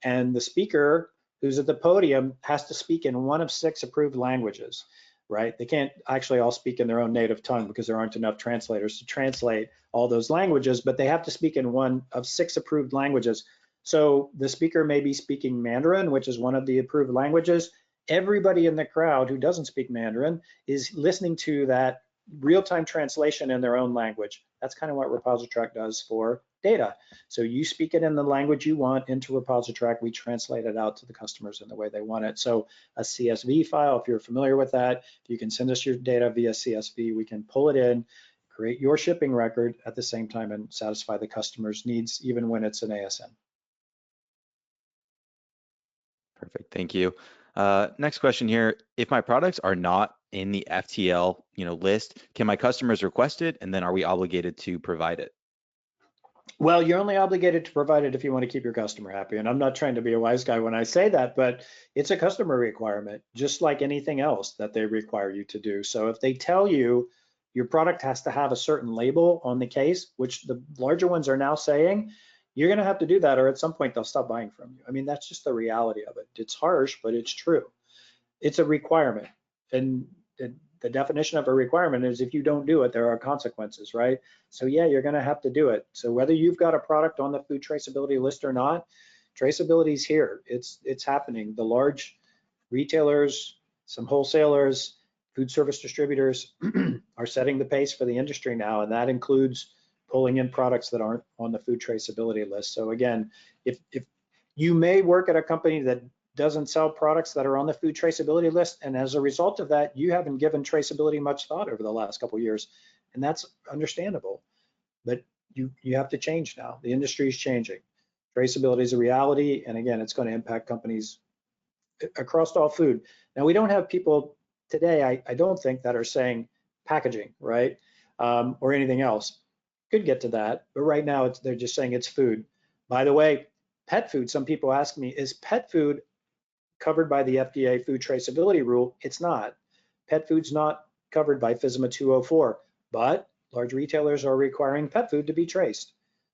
and the speaker who's at the podium has to speak in one of 6 approved languages, right? They can't actually all speak in their own native tongue because there aren't enough translators to translate all those languages, but they have to speak in one of 6 approved languages. So the speaker may be speaking Mandarin, which is one of the approved languages. Everybody in the crowd who doesn't speak Mandarin is listening to that real-time translation in their own language. That's kind of what ReposiTrak does for data. So you speak it in the language you want into ReposiTrak, we translate it out to the customers in the way they want it. So a CSV file, if you're familiar with that, you can send us your data via CSV, we can pull it in, create your shipping record at the same time and satisfy the customer's needs, even when it's an ASN. Perfect, thank you. Next question here. If my products are not in the FTL, list, can my customers request it? And then are we obligated to provide it? Well, you're only obligated to provide it if you want to keep your customer happy. And I'm not trying to be a wise guy when I say that, but it's a customer requirement, just like anything else that they require you to do. So if they tell you your product has to have a certain label on the case, which the larger ones are now saying, you're going to have to do that, or at some point they'll stop buying from you. I mean, that's just the reality of it. It's harsh, but it's true. It's a requirement. And the definition of a requirement is if you don't do it, there are consequences, right? So yeah, you're going to have to do it. So whether you've got a product on the food traceability list or not, traceability is here. It's happening. The large retailers, some wholesalers, food service distributors are setting the pace for the industry now, and that includes pulling in products that aren't on the food traceability list. So again, if you may work at a company that doesn't sell products that are on the food traceability list, and as a result of that, you haven't given traceability much thought over the last couple of years, and that's understandable. But you have to change now. The industry is changing. Traceability is a reality, and again, it's going to impact companies across all food. Now, we don't have people today, I don't think, that are saying packaging, right, or anything else. Could get to that, but right now they're just saying it's food. By the way, pet food, some people ask me, is pet food covered by the FDA food traceability rule? It's not. Pet food's not covered by FSMA 204, but large retailers are requiring pet food to be traced.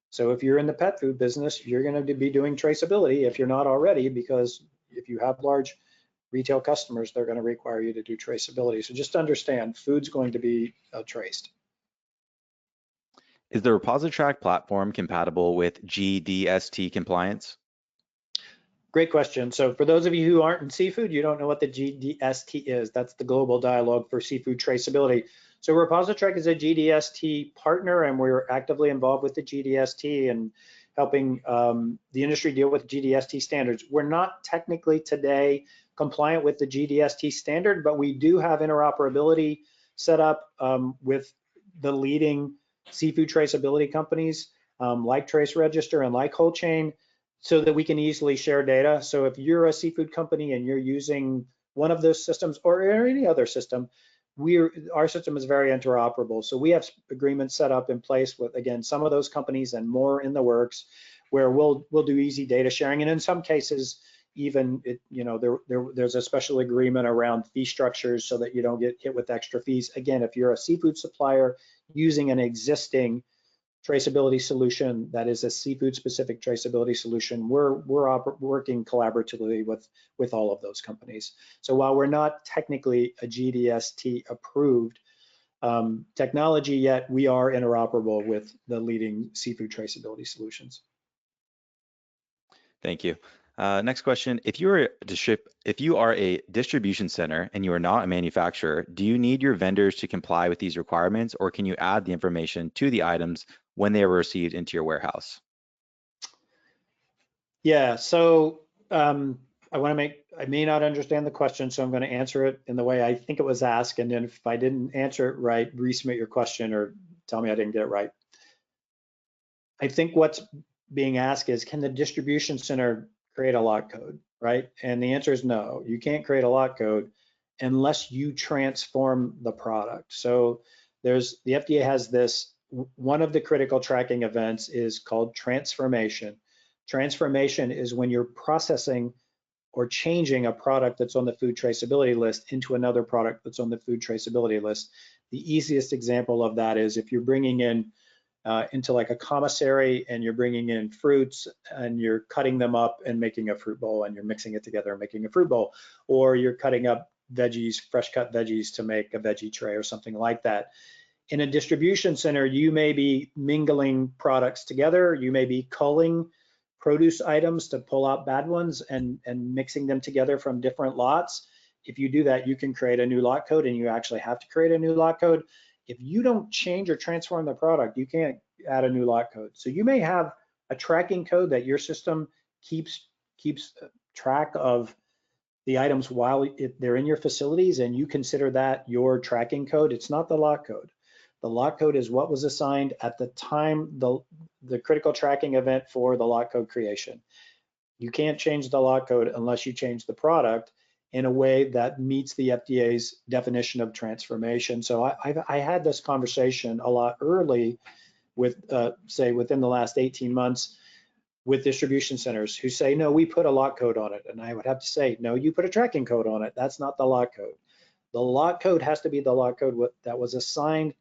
So if you're in the pet food business, you're going to be doing traceability if you're not already, because if you have large retail customers, they're going to require you to do traceability. So just understand, food's going to be traced. Is the ReposiTrak platform compatible with GDST compliance? Great question. So for those of you who aren't in seafood, you don't know what the GDST is. That's the Global Dialogue for Seafood Traceability. So ReposiTrak is a GDST partner, and we're actively involved with the GDST and helping the industry deal with GDST standards. We're not technically today compliant with the GDST standard, but we do have interoperability set up with the leading seafood traceability companies like Trace Register and like Whole Chain, so that we can easily share data. So if you're a seafood company and you're using one of those systems or any other system, our system is very interoperable. So we have agreements set up in place with, again, some of those companies and more in the works, where we'll do easy data sharing. And in some cases, even there's a special agreement around fee structures so that you don't get hit with extra fees. Again, if you're a seafood supplier using an existing traceability solution that is a seafood specific traceability solution, we're working collaboratively with all of those companies. So while we're not technically a GDST approved technology yet, we are interoperable with the leading seafood traceability solutions. Thank you. Next question: if you are a distribution center and you are not a manufacturer, do you need your vendors to comply with these requirements, or can you add the information to the items when they are received into your warehouse? Yeah, so I may not understand the question, so I'm going to answer it in the way I think it was asked, and then if I didn't answer it right, resubmit your question or tell me I didn't get it right. I think what's being asked is, can the distribution center create a lot code, right? And the answer is no, you can't create a lot code unless you transform the product. So the FDA has this, one of the critical tracking events is called transformation. Transformation is when you're processing or changing a product that's on the food traceability list into another product that's on the food traceability list. The easiest example of that is if you're bringing in into like a commissary and you're bringing in fruits and you're cutting them up and making a fruit bowl, and you're mixing it together and making a fruit bowl, or you're cutting up veggies, fresh cut veggies to make a veggie tray or something like that. In a distribution center, you may be mingling products together, you may be culling produce items to pull out bad ones and mixing them together from different lots. If you do that, you can create a new lot code, and you actually have to create a new lot code. If you don't change or transform the product, you can't add a new lot code. So you may have a tracking code that your system keeps track of the items while they're in your facilities, and you consider that your tracking code. It's not the lot code. The lot code is what was assigned at the time the critical tracking event for the lot code creation. You can't change the lot code unless you change the product in a way that meets the FDA's definition of transformation. So I had this conversation a lot early with, say, within the last 18 months with distribution centers who say, no, we put a lot code on it. And I would have to say, no, you put a tracking code on it. That's not the lot code. The lot code has to be the lot code that was assigned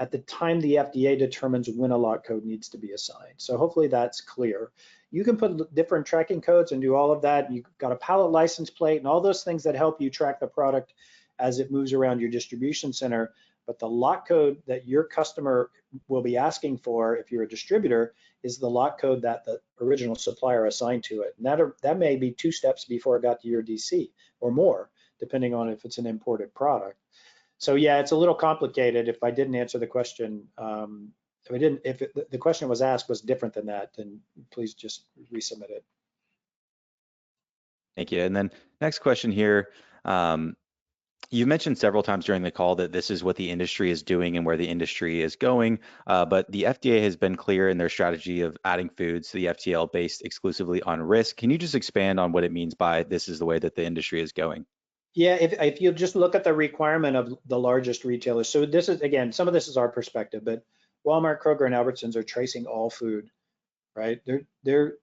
at the time the FDA determines when a lot code needs to be assigned. So hopefully that's clear. You can put different tracking codes and do all of that. You've got a pallet license plate and all those things that help you track the product as it moves around your distribution center. But the lot code that your customer will be asking for, if you're a distributor, is the lot code that the original supplier assigned to it. And that may be 2 steps before it got to your DC or more, depending on if it's an imported product. So yeah, it's a little complicated. If I didn't answer the question, if the question was asked was different than that, then please just resubmit it. Thank you. And then next question here. You mentioned several times during the call that this is what the industry is doing and where the industry is going, but the FDA has been clear in their strategy of adding foods to the FTL based exclusively on risk. Can you just expand on what it means by this is the way that the industry is going? Yeah, if you just look at the requirement of the largest retailers, so this is, again, some of this is our perspective, but Walmart, Kroger, and Albertsons are tracing all food, right? They're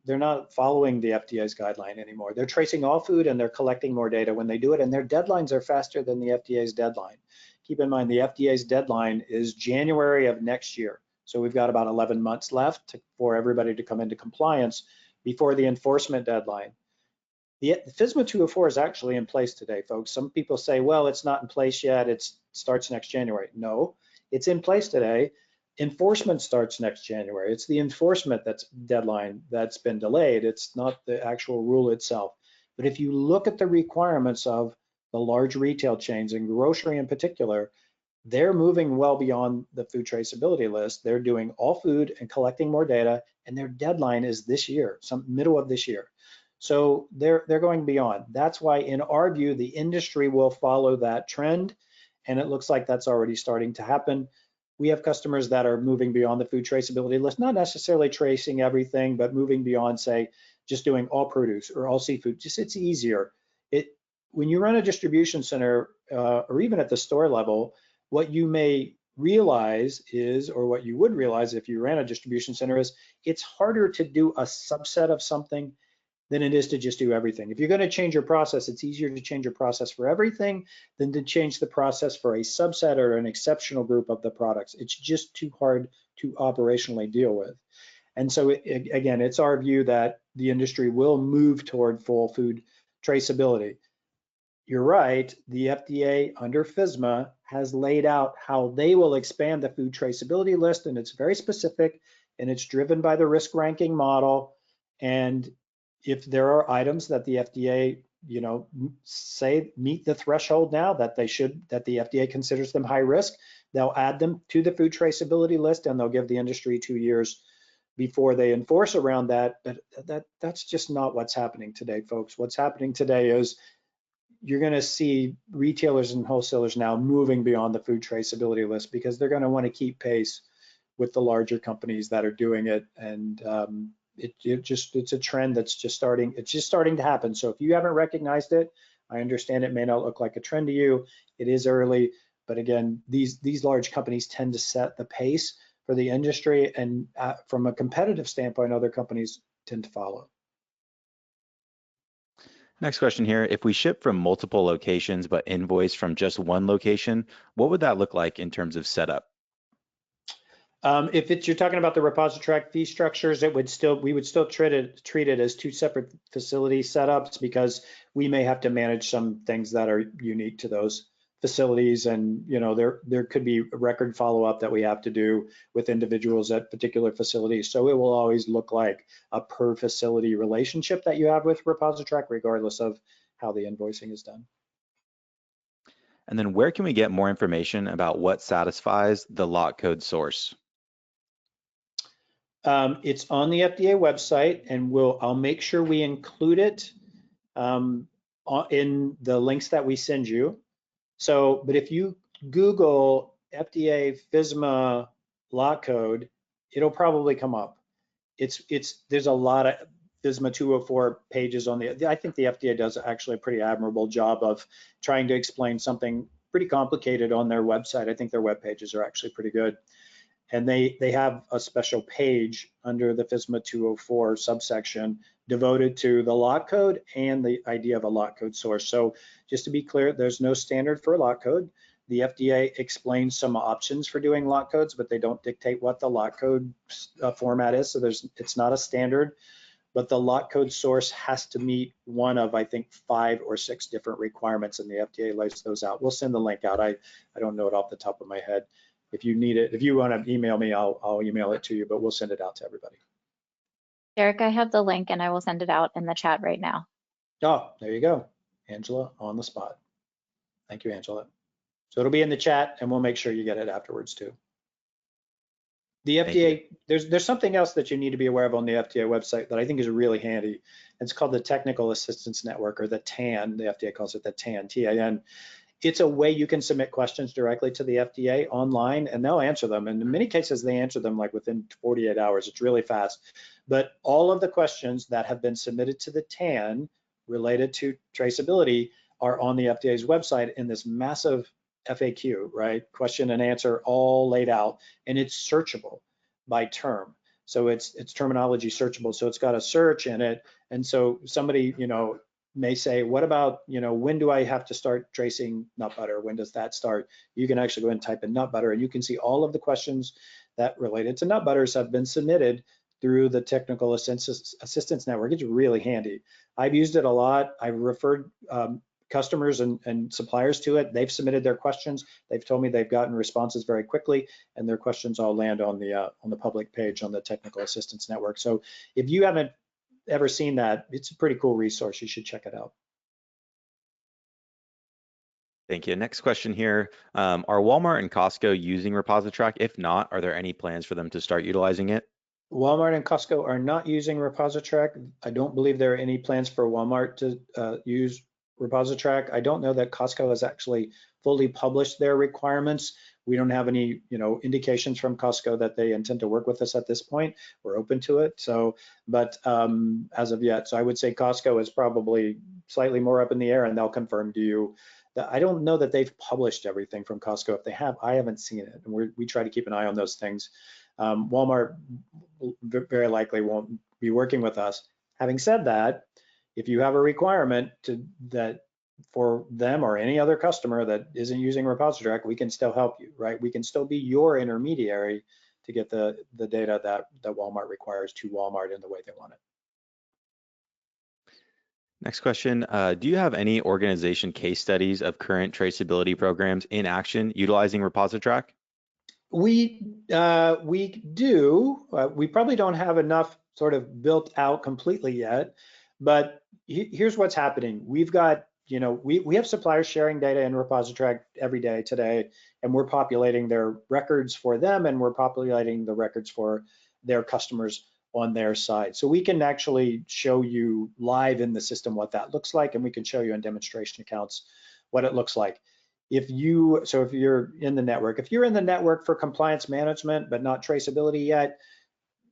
not following the FDA's guideline anymore. They're tracing all food and they're collecting more data when they do it, and their deadlines are faster than the FDA's deadline. Keep in mind, the FDA's deadline is January of next year. So we've got about 11 months left for everybody to come into compliance before the enforcement deadline. The FSMA 204 is actually in place today, folks. Some people say, well, it's not in place yet. It starts next January. No, it's in place today. Enforcement starts next January. It's the enforcement deadline that's been delayed. It's not the actual rule itself. But if you look at the requirements of the large retail chains and grocery in particular, they're moving well beyond the food traceability list. They're doing all food and collecting more data, and their deadline is this year, some middle of this year. So they're going beyond. That's why, in our view, the industry will follow that trend, and it looks like that's already starting to happen. We have customers that are moving beyond the food traceability list, not necessarily tracing everything, but moving beyond, say, just doing all produce or all seafood. Just it's easier. When you run a distribution center, or even at the store level, what you may realize is, or what you would realize if you ran a distribution center, is it's harder to do a subset of something than it is to just do everything. If you're going to change your process, it's easier to change your process for everything than to change the process for a subset or an exceptional group of the products. It's just too hard to operationally deal with. And so again, it's our view that the industry will move toward full food traceability. You're right, the FDA under FSMA has laid out how they will expand the food traceability list, and it's very specific, and it's driven by the risk ranking model. And if there are items that the FDA, say meet the threshold now that the FDA considers them high risk, they'll add them to the food traceability list, and they'll give the industry 2 years before they enforce around that. But that's just not what's happening today, folks. What's happening today is you're going to see retailers and wholesalers now moving beyond the food traceability list because they're going to want to keep pace with the larger companies that are doing it. And it's a trend that's just starting to happen. So if you haven't recognized it, I understand it may not look like a trend to you. It is early, but again, these large companies tend to set the pace for the industry, and from a competitive standpoint, other companies tend to follow. Next question here. If we ship from multiple locations but invoice from just one location, what would that look like in terms of setup? If you're talking about the ReposiTrak fee structures, we would still treat it as 2 separate facility setups, because we may have to manage some things that are unique to those facilities, and there could be a record follow-up that we have to do with individuals at particular facilities. So it will always look like a per facility relationship that you have with ReposiTrak, regardless of how the invoicing is done. And then where can we get more information about what satisfies the lot code source? It's on the FDA website, and I'll make sure we include it in the links that we send you. So, but if you Google FDA FSMA lot code, it'll probably come up. There's a lot of FSMA 204 pages on I think the FDA does actually a pretty admirable job of trying to explain something pretty complicated on their website. I think their web pages are actually pretty good. And they have a special page under the FSMA 204 subsection devoted to the lot code and the idea of a lot code source. So just to be clear, there's no standard for a lot code. The FDA explains some options for doing lot codes, but they don't dictate what the lot code format is. So it's not a standard, but the lot code source has to meet one of, I think, 5 or 6 different requirements, and the FDA lays those out. We'll send the link out. I don't know it off the top of my head. If you need it, if you want to email me, I'll email it to you, but we'll send it out to everybody. Derek, I have the link and I will send it out in the chat right now. Oh, there you go. Angela on the spot. Thank you, Angela. So it'll be in the chat, and we'll make sure you get it afterwards too. The FDA, there's something else that you need to be aware of on the FDA website that I think is really handy. It's called the Technical Assistance Network, or the TAN. The FDA calls it the TAN, T-A-N. It's a way you can submit questions directly to the FDA online, and they'll answer them. And in many cases, they answer them like within 48 hours. It's really fast. But all of the questions that have been submitted to the TAN related to traceability are on the FDA's website in this massive FAQ, right? Question and answer all laid out, and it's searchable by term. So it's terminology searchable. So it's got a search in it. And so somebody, may say, what about, when do I have to start tracing nut butter? When does that start? You can actually go and type in nut butter, and you can see all of the questions that related to nut butters have been submitted through the Technical Assistance Network. It's really handy. I've used it a lot. I've referred customers and suppliers to it. They've submitted their questions. They've told me they've gotten responses very quickly, and their questions all land on the public page on the Technical Assistance Network. So if you haven't ever seen that, it's a pretty cool resource. You should check it out. Thank you. Next question here. Are Walmart and Costco using ReposiTrak? If not, are there any plans for them to start utilizing it? Walmart and Costco are not using ReposiTrak. I don't believe there are any plans for Walmart to use ReposiTrak. I don't know that Costco has actually fully published their requirements. We don't have any, indications from Costco that they intend to work with us at this point. We're open to it. So, but as of yet, so I would say Costco is probably slightly more up in the air, and they'll confirm to you that I don't know that they've published everything from Costco. If they have, I haven't seen it, and we try to keep an eye on those things. Walmart very likely won't be working with us. Having said that, if you have a requirement that for them or any other customer that isn't using ReposiTrak, we can still help you, right? We can still be your intermediary to get the data that Walmart requires to Walmart in the way they want it. Next question, do you have any organization case studies of current traceability programs in action utilizing ReposiTrak? We do. We probably don't have enough sort of built out completely yet, but here's what's happening. We've got, we have suppliers sharing data in ReposiTrak every day today, and we're populating their records for them, and we're populating the records for their customers on their side. So we can actually show you live in the system what that looks like, and we can show you in demonstration accounts what it looks like. If you're in the network, for compliance management but not traceability yet,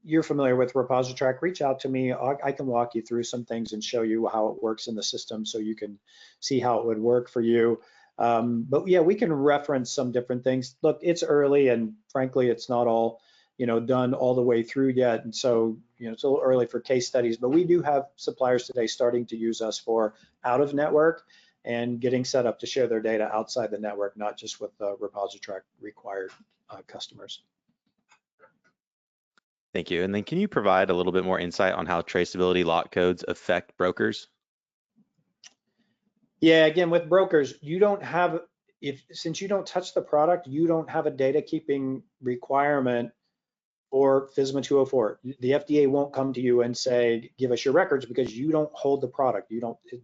you're familiar with ReposiTrak, reach out to me. I can walk you through some things and show you how it works in the system so you can see how it would work for you. But yeah, we can reference some different things. Look, it's early, and frankly, it's not all done all the way through yet. And so it's a little early for case studies, but we do have suppliers today starting to use us for out of network and getting set up to share their data outside the network, not just with the ReposiTrak required customers. Thank you. And then can you provide a little bit more insight on how traceability lot codes affect brokers? Yeah, again, with brokers, you don't have, since you don't touch the product, you don't have a data keeping requirement for FSMA 204. The FDA won't come to you and say, give us your records, because you don't hold the product.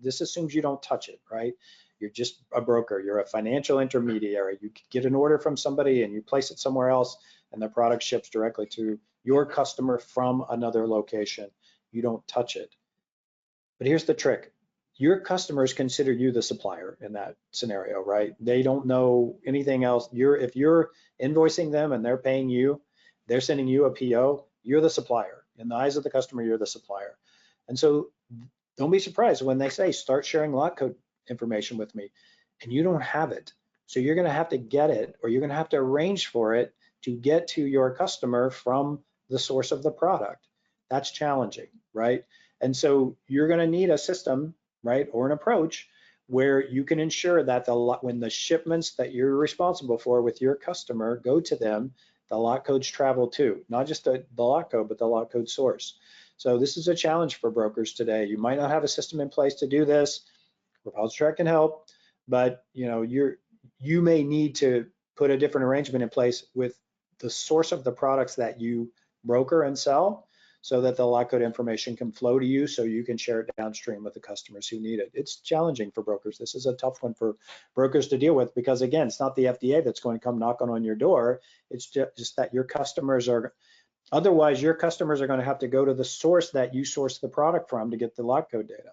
This assumes you don't touch it, right? You're just a broker. You're a financial intermediary. You get an order from somebody and you place it somewhere else, and the product ships directly to your customer from another location. You don't touch it. But here's the trick. Your customers consider you the supplier in that scenario, right? They don't know anything else. If you're invoicing them and they're paying you, they're sending you a PO, you're the supplier. In the eyes of the customer, you're the supplier. And so don't be surprised when they say, start sharing lot code information with me, and you don't have it. So you're gonna have to get it, or you're gonna have to arrange for it to get to your customer from the source of the product. That's challenging, right? And so you're gonna need a system, right, or an approach where you can ensure that when the shipments that you're responsible for with your customer go to them, the lot codes travel too, not just the lot code, but the lot code source. So this is a challenge for brokers today. You might not have a system in place to do this. ReposiTrak can help, but you may need to put a different arrangement in place with the source of the products that you broker and sell, so that the lot code information can flow to you, so you can share it downstream with the customers who need it. It's challenging for brokers. This is a tough one for brokers to deal with, because again, it's not the FDA that's going to come knocking on your door. It's just that your customers are, otherwise your customers are going to have to go to the source that you source the product from to get the lot code data.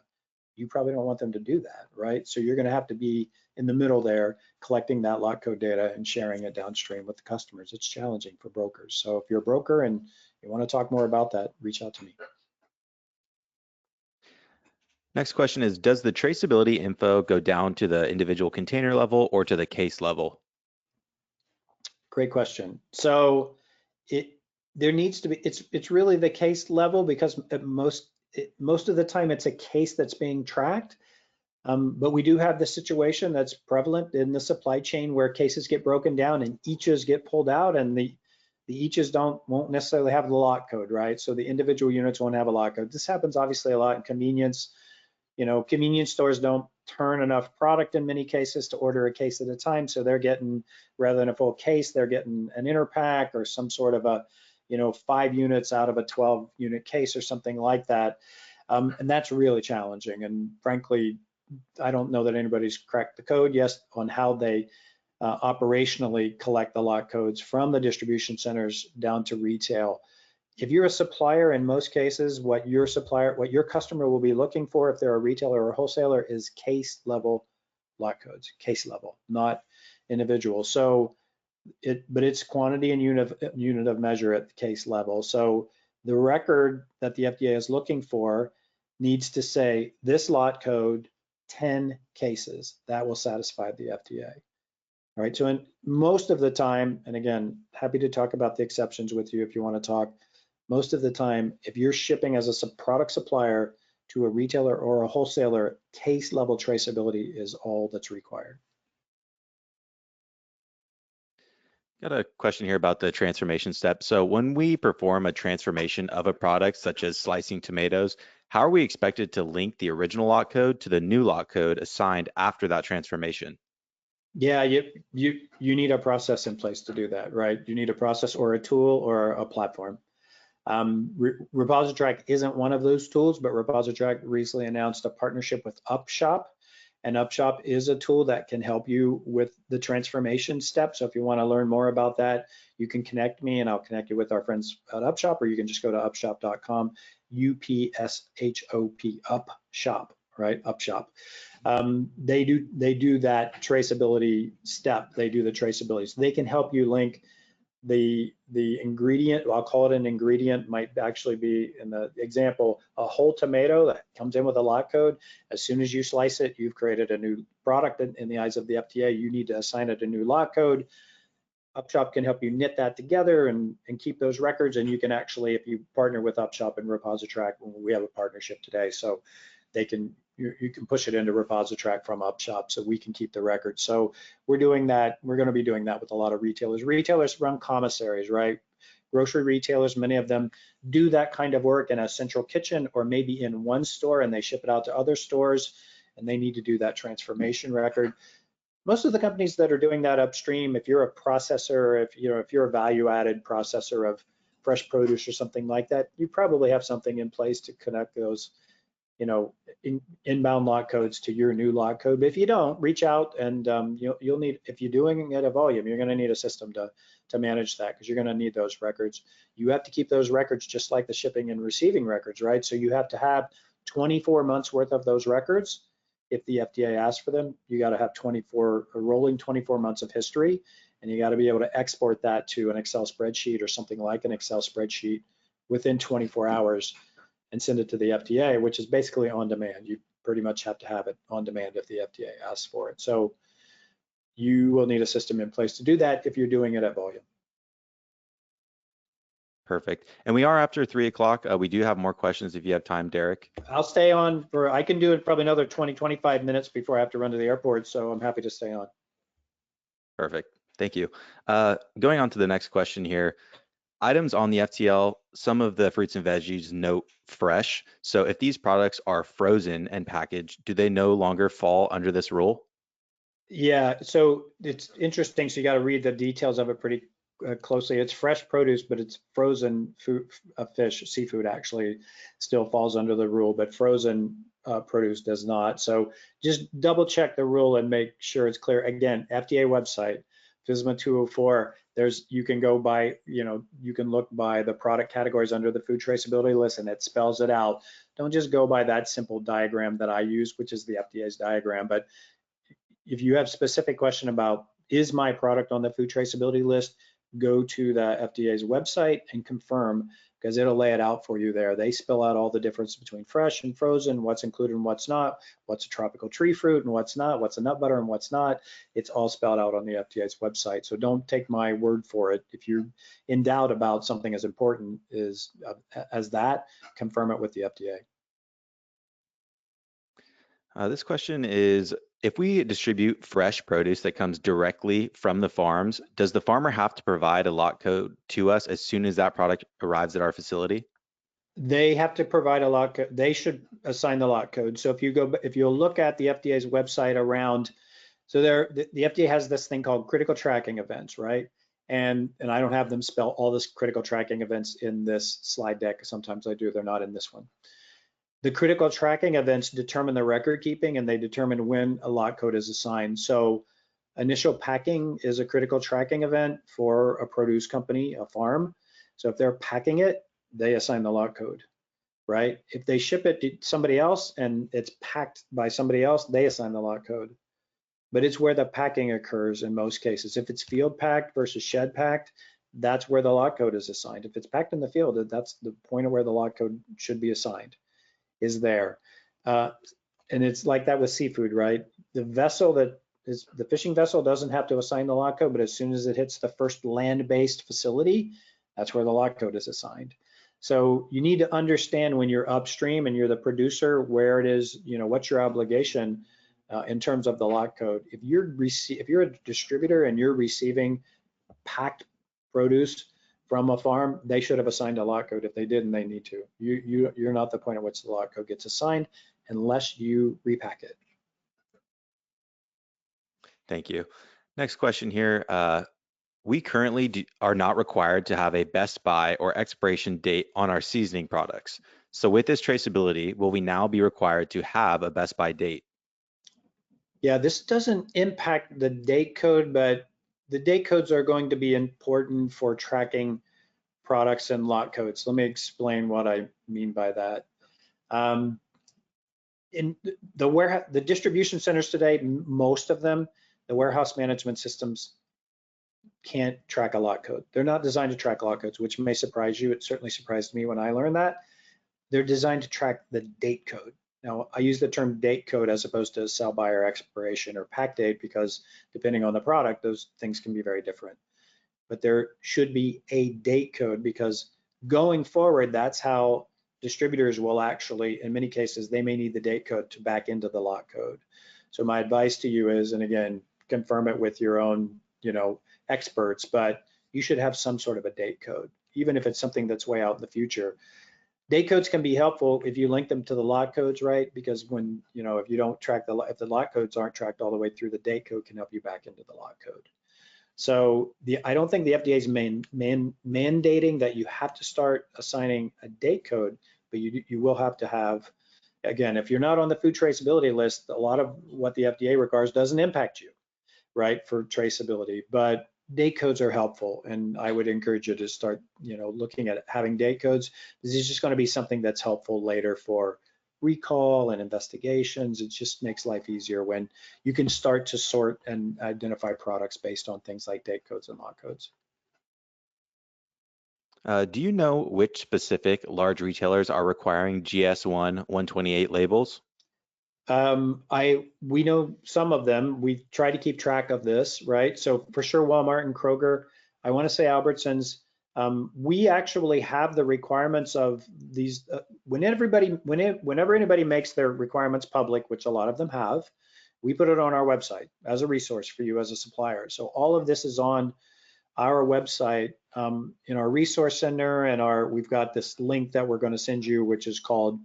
You probably don't want them to do that, right? So you're going to have to be in the middle there, collecting that lot code data and sharing it downstream with the customers. It's challenging for brokers. So if you're a broker and you want to talk more about that, reach out to me. Next question is, does the traceability info go down to the individual container level or to the case level? Great question. So there needs to be, it's really the case level, because most of the time it's a case that's being tracked. But we do have the situation that's prevalent in the supply chain where cases get broken down and eaches get pulled out, and the eaches won't necessarily have the lot code, right? So the individual units won't have a lot code. This happens obviously a lot in convenience. Convenience stores don't turn enough product in many cases to order a case at a time. So they're getting, rather than a full case, they're getting an inner pack or some sort of a, 5 units out of a 12 unit case or something like that. And that's really challenging. And frankly, I don't know that anybody's cracked the code yet on how they operationally collect the lot codes from the distribution centers down to retail. If you're a supplier, in most cases, what your customer will be looking for, if they're a retailer or a wholesaler, is case level lot codes, case level, not individual. So but it's quantity and unit of measure at the case level. So the record that the FDA is looking for needs to say this lot code, 10 cases. That will satisfy the FDA. All right, so in most of the time, and again, happy to talk about the exceptions with you if you want to talk. Most of the time, if you're shipping as a product supplier to a retailer or a wholesaler, case level traceability is all that's required. Got a question here about the transformation step. So when we perform a transformation of a product, such as slicing tomatoes, how are we expected to link the original lot code to the new lot code assigned after that transformation? Yeah, you need a process in place to do that, right? You need a process or a tool or a platform. ReposiTrak isn't one of those tools, but ReposiTrak recently announced a partnership with Upshop, and Upshop is a tool that can help you with the transformation step. So if you want to learn more about that, you can connect me and I'll connect you with our friends at Upshop, or you can just go to upshop.com, UPSHOP, Upshop, right? Upshop. They do that traceability step. They do the traceability. So they can help you link the ingredient, I'll call it an ingredient, might actually be, in the example, a whole tomato that comes in with a lot code. As soon as you slice it, you've created a new product in the eyes of the FDA. You need to assign it a new lot code. Upshop can help you knit that together and keep those records. And you can actually, if you partner with Upshop and ReposiTrak, we have a partnership today, so you can push it into ReposiTrak from Upshop, so we can keep the record. So we're doing that. We're going to be doing that with a lot of retailers. Retailers run commissaries, right? Grocery retailers, many of them do that kind of work in a central kitchen or maybe in one store, and they ship it out to other stores, and they need to do that transformation record. Most of the companies that are doing that upstream, if you're a processor, if you're a value-added processor of fresh produce or something like that, you probably have something in place to connect those inbound lot codes to your new lot code. But if you don't, reach out, and you'll need, if you're doing it at volume, you're going to need a system to manage that, because you're going to need those records. You have to keep those records just like the shipping and receiving records, right? So you have to have 24 months worth of those records. If the FDA asks for them, you got to have a rolling 24 months of history, and you got to be able to export that to an Excel spreadsheet or something like an Excel spreadsheet within 24 hours and send it to the FDA, which is basically on demand. You pretty much have to have it on demand if the FDA asks for it. So you will need a system in place to do that if you're doing it at volume. Perfect. And we are after 3 o'clock. We do have more questions if you have time, Derek. I'll stay on I can do it probably another 20, 25 minutes before I have to run to the airport, so I'm happy to stay on. Perfect. Thank you. Going on to the next question here. Items on the FTL, some of the fruits and veggies note fresh. So if these products are frozen and packaged, do they no longer fall under this rule? Yeah, so it's interesting. So you got to read the details of it pretty closely. It's fresh produce, but it's frozen food, fish, seafood actually still falls under the rule, but frozen produce does not. So just double check the rule and make sure it's clear. Again, FDA website, FSMA 204, you can go by, you can look by the product categories under the food traceability list, and it spells it out. Don't just go by that simple diagram that I use, which is the FDA's diagram. But if you have specific question about, is my product on the food traceability list, go to the FDA's website and confirm, because it'll lay it out for you there. They spell out all the difference between fresh and frozen, what's included and what's not, what's a tropical tree fruit and what's not, what's a nut butter and what's not. It's all spelled out on the FDA's website. So don't take my word for it. If you're in doubt about something as important as that, confirm it with the FDA. This question is, if we distribute fresh produce that comes directly from the farms, does the farmer have to provide a lot code to us as soon as that product arrives at our facility? They have to provide a lot code. They should assign the lot code. So if you look at the FDA's website around, so the FDA has this thing called critical tracking events, right? And I don't have them spell all this critical tracking events in this slide deck. Sometimes I do, they're not in this one. The critical tracking events determine the record keeping, and they determine when a lot code is assigned. So initial packing is a critical tracking event for a produce company, a farm. So if they're packing it, they assign the lot code, right? If they ship it to somebody else and it's packed by somebody else, they assign the lot code. But it's where the packing occurs in most cases. If it's field packed versus shed packed, that's where the lot code is assigned. If it's packed in the field, that's the point of where the lot code should be assigned, is there. And it's like that with seafood, right? The fishing vessel doesn't have to assign the lot code, but as soon as it hits the first land-based facility, that's where the lot code is assigned. So you need to understand when you're upstream and you're the producer, where it is, what's your obligation in terms of the lot code. If you're a distributor and you're receiving packed produce from a farm, they should have assigned a lot code. If they didn't, they need to. You're not the point at which the lot code gets assigned unless you repack it. Thank you. Next question here. We currently are not required to have a best by or expiration date on our seasoning products. So with this traceability, will we now be required to have a best by date? Yeah, this doesn't impact the date code, but the date codes are going to be important for tracking products and lot codes. Let me explain what I mean by that. In the distribution centers today, most of them, the warehouse management systems can't track a lot code. They're not designed to track lot codes, which may surprise you. It certainly surprised me when I learned that. They're designed to track the date code. Now, I use the term date code as opposed to sell by or expiration or pack date, because depending on the product, those things can be very different. But there should be a date code, because going forward, that's how distributors will actually, in many cases, they may need the date code to back into the lot code. So my advice to you is, and again, confirm it with your own, experts, but you should have some sort of a date code, even if it's something that's way out in the future. Date codes can be helpful if you link them to the lot codes, right? Because when, if you don't track if the lot codes aren't tracked all the way through, the date code can help you back into the lot code. So I don't think the FDA is mandating that you have to start assigning a date code, but you will have to have again, if you're not on the food traceability list, a lot of what the FDA requires doesn't impact you, right, for traceability. But date codes are helpful, and I would encourage you to start, looking at having date codes. This is just going to be something that's helpful later for recall and investigations. It just makes life easier when you can start to sort and identify products based on things like date codes and lot codes. Do you know which specific large retailers are requiring GS1 128 labels? We know some of them. We try to keep track of this, right? So for sure, Walmart and Kroger. I want to say Albertsons. We actually have the requirements of these. Whenever anybody makes their requirements public, which a lot of them have, we put it on our website as a resource for you as a supplier. So all of this is on our website, in our resource center, and we've got this link that we're going to send you, which is called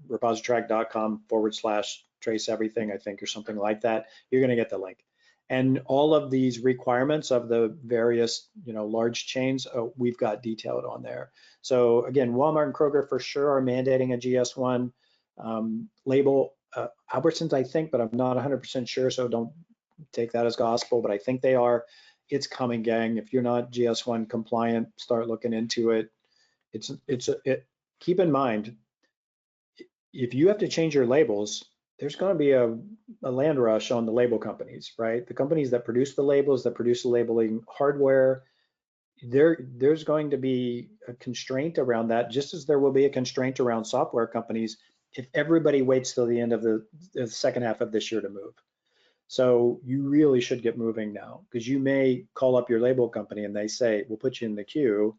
ReposiTrak.com/trace everything, I think, or something like that. You're going to get the link. And all of these requirements of the various, large chains, we've got detailed on there. So again, Walmart and Kroger for sure are mandating a GS1 label. Albertsons, I think, but I'm not 100% sure, so don't take that as gospel, but I think they are. It's coming, gang. If you're not GS1 compliant, start looking into it. Keep in mind, if you have to change your labels, there's going to be a land rush on the label companies, right? The companies that produce the labels, that produce the labeling hardware, there's going to be a constraint around that, just as there will be a constraint around software companies if everybody waits till the end of the second half of this year to move. So you really should get moving now, because you may call up your label company and they say, we'll put you in the queue.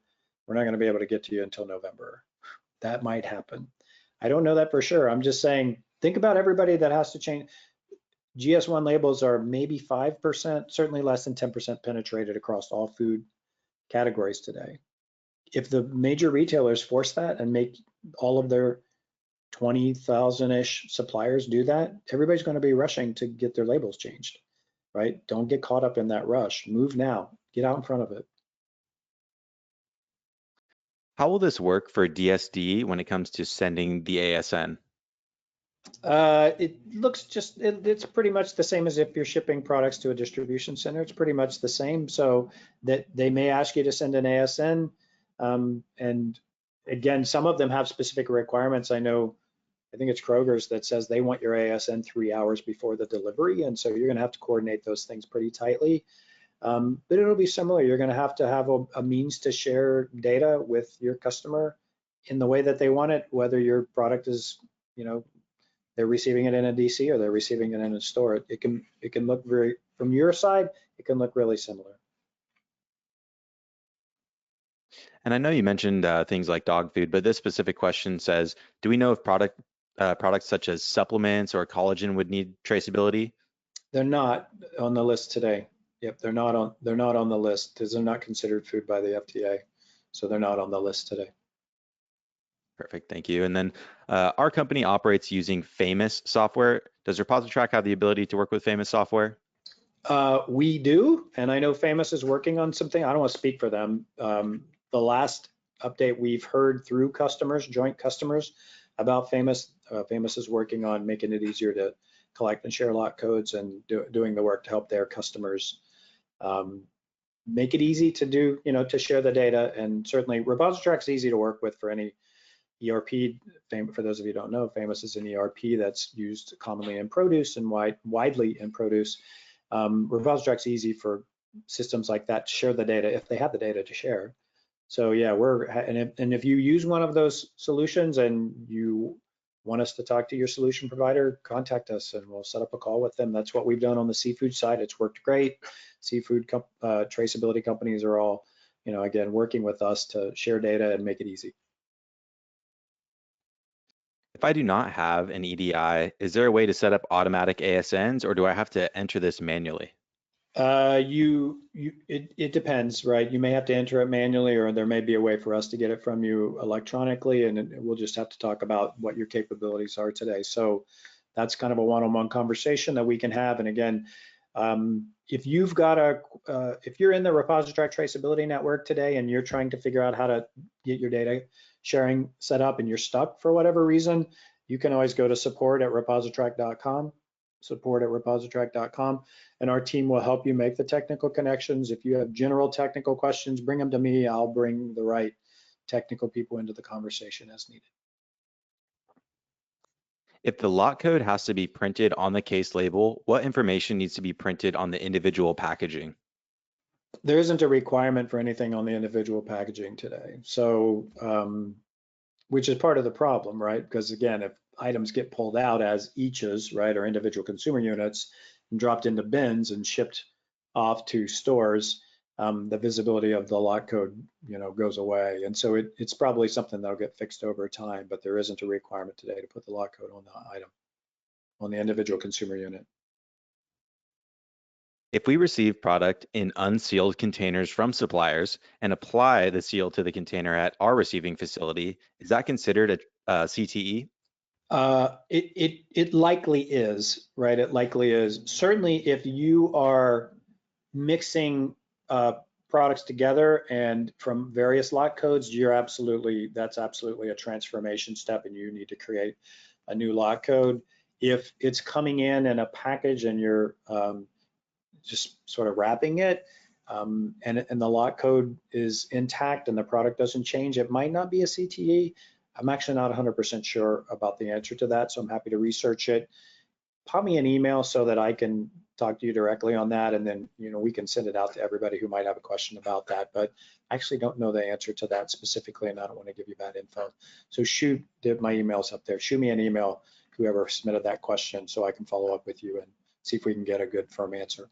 We're not going to be able to get to you until November. That might happen. I don't know that for sure. I'm just saying, think about everybody that has to change. GS1 labels are maybe 5%, certainly less than 10% penetrated across all food categories today. If the major retailers force that and make all of their 20,000-ish suppliers do that, everybody's going to be rushing to get their labels changed, right? Don't get caught up in that rush. Move now. Get out in front of it. How will this work for DSD when it comes to sending the ASN? It looks it's pretty much the same as if you're shipping products to a distribution center. It's pretty much the same. So that they may ask you to send an ASN. And again, some of them have specific requirements. I think it's Kroger's that says they want your ASN 3 hours before the delivery. And so you're going to have to coordinate those things pretty tightly. But it'll be similar. You're going to have a means to share data with your customer in the way that they want it, whether your product is, they're receiving it in a DC or they're receiving it in a store. It can look from your side, it can look really similar. And I know you mentioned things like dog food, but this specific question says, do we know if products such as supplements or collagen would need traceability? They're not on the list today. Yep, they're not on the list because they're not considered food by the FDA. So they're not on the list today. Perfect, thank you. And then our company operates using Famous software. Does ReposiTrak have the ability to work with Famous software? We do, and I know Famous is working on something. I don't want to speak for them. The last update we've heard through joint customers about Famous, Famous is working on making it easier to collect and share lot codes and doing the work to help their customers make it easy to do, to share the data. And certainly ReposiTrak's easy to work with for any ERP. For those of you who don't know, Famous is an ERP that's used commonly in produce and widely in produce. ReposiTrak's easy for systems like that to share the data if they have the data to share. So yeah, and if you use one of those solutions and you want us to talk to your solution provider, contact us and we'll set up a call with them. That's what we've done on the seafood side. It's worked great. Seafood traceability companies are all, again, working with us to share data and make it easy. If I do not have an EDI, is there a way to set up automatic ASNs, or do I have to enter this manually? It depends, right? You may have to enter it manually, or there may be a way for us to get it from you electronically, and we'll just have to talk about what your capabilities are today. So that's kind of a one-on-one conversation that we can have. And again, if you're in the ReposiTrak traceability network today and you're trying to figure out how to get your data sharing set up and you're stuck for whatever reason, you can always go to support@repositrak.com, support@repositrak.com, and our team will help you make the technical connections. If you have general technical questions, bring them to me. I'll bring the right technical people into the conversation as needed. If the lot code has to be printed on the case label, what information needs to be printed on the individual packaging? There isn't a requirement for anything on the individual packaging today. So, which is part of the problem, right? Because again, if items get pulled out as eaches, right, or individual consumer units and dropped into bins and shipped off to stores, the visibility of the lot code, goes away. And so it's probably something that'll get fixed over time, but there isn't a requirement today to put the lot code on the item, on the individual consumer unit. If we receive product in unsealed containers from suppliers and apply the seal to the container at our receiving facility, is that considered a CTE? It likely is, right? It likely is. Certainly if you are mixing products together and from various lot codes, that's absolutely a transformation step, and you need to create a new lot code. If it's coming in a package and you're just sort of wrapping it, and the lot code is intact and the product doesn't change, it might not be a CTE. I'm actually not 100% sure about the answer to that, so I'm happy to research it. Pop me an email so that I can talk to you directly on that, and then we can send it out to everybody who might have a question about that. But I actually don't know the answer to that specifically, and I don't want to give you bad info. So my email's up there. Shoot me an email, whoever submitted that question, so I can follow up with you and see if we can get a good firm answer.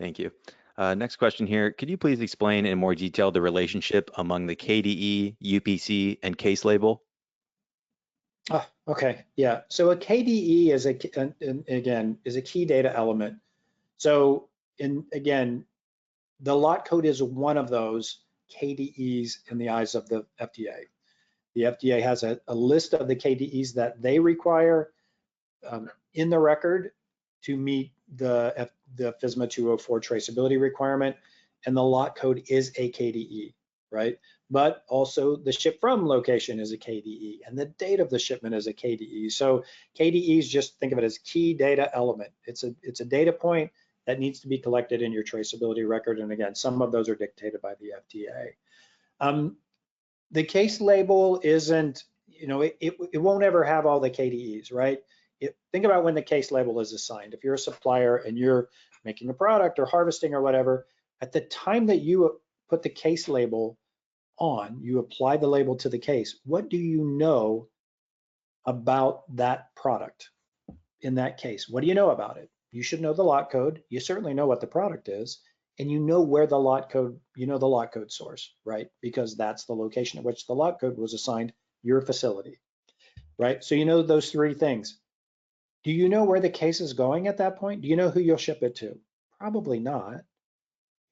Thank you. Next question here. Could you please explain in more detail the relationship among the KDE, UPC, and case label? Oh, okay, yeah. So a KDE is a key data element. So again, the lot code is one of those KDEs in the eyes of the FDA. The FDA has a list of the KDEs that they require in the record to meet the FSMA 204 traceability requirement, and the lot code is a KDE, right? But also the ship from location is a KDE, and the date of the shipment is a KDE. So KDEs, just think of it as key data element. It's a data point that needs to be collected in your traceability record, and again, some of those are dictated by the FDA. The case label isn't, it won't ever have all the KDEs, right? Think about when the case label is assigned. If you're a supplier and you're making a product or harvesting or whatever, at the time that you put the case label on, you apply the label to the case, what do you know about that product in that case? What do you know about it? You should know the lot code. You certainly know what the product is, and you know where the lot code, the lot code source, right? Because that's the location at which the lot code was assigned, your facility, right? So you know those three things. Do you know where the case is going at that point? Do you know who you'll ship it to? Probably not.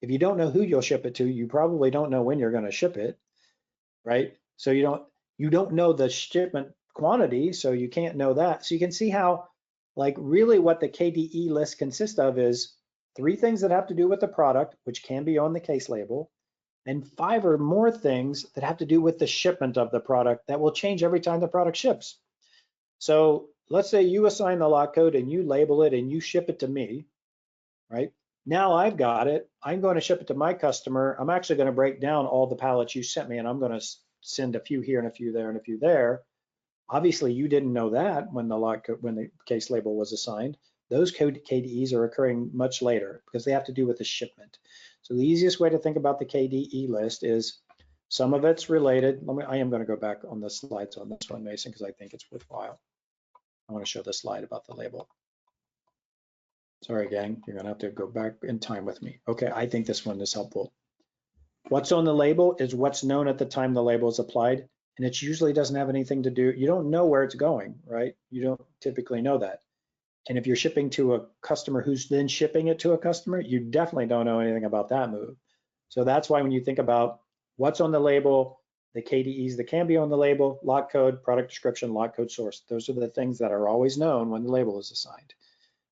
If you don't know who you'll ship it to, you probably don't know when you're going to ship it, right? So you don't know the shipment quantity, so you can't know that. So you can see how, really what the KDE list consists of is 3 things that have to do with the product, which can be on the case label, and 5 or more things that have to do with the shipment of the product that will change every time the product ships. So let's say you assign the lot code and you label it and you ship it to me, right? Now I've got it. I'm going to ship it to my customer. I'm actually going to break down all the pallets you sent me, and I'm going to send a few here and a few there and a few there. Obviously, you didn't know that when the case label was assigned. Those KDEs are occurring much later because they have to do with the shipment. So the easiest way to think about the KDE list is some of it's related. I am going to go back on the slides on this one, Mason, because I think it's worthwhile. I want to show the slide about the label. Sorry, gang, you're going to have to go back in time with me. Okay, I think this one is helpful. What's on the label is what's known at the time the label is applied, and it usually doesn't have anything to do, you don't know where it's going, right? You don't typically know that. And if you're shipping to a customer who's then shipping it to a customer, you definitely don't know anything about that move. So that's why when you think about what's on the label, the KDEs that can be on the label, lot code, product description, lot code source, those are the things that are always known when the label is assigned,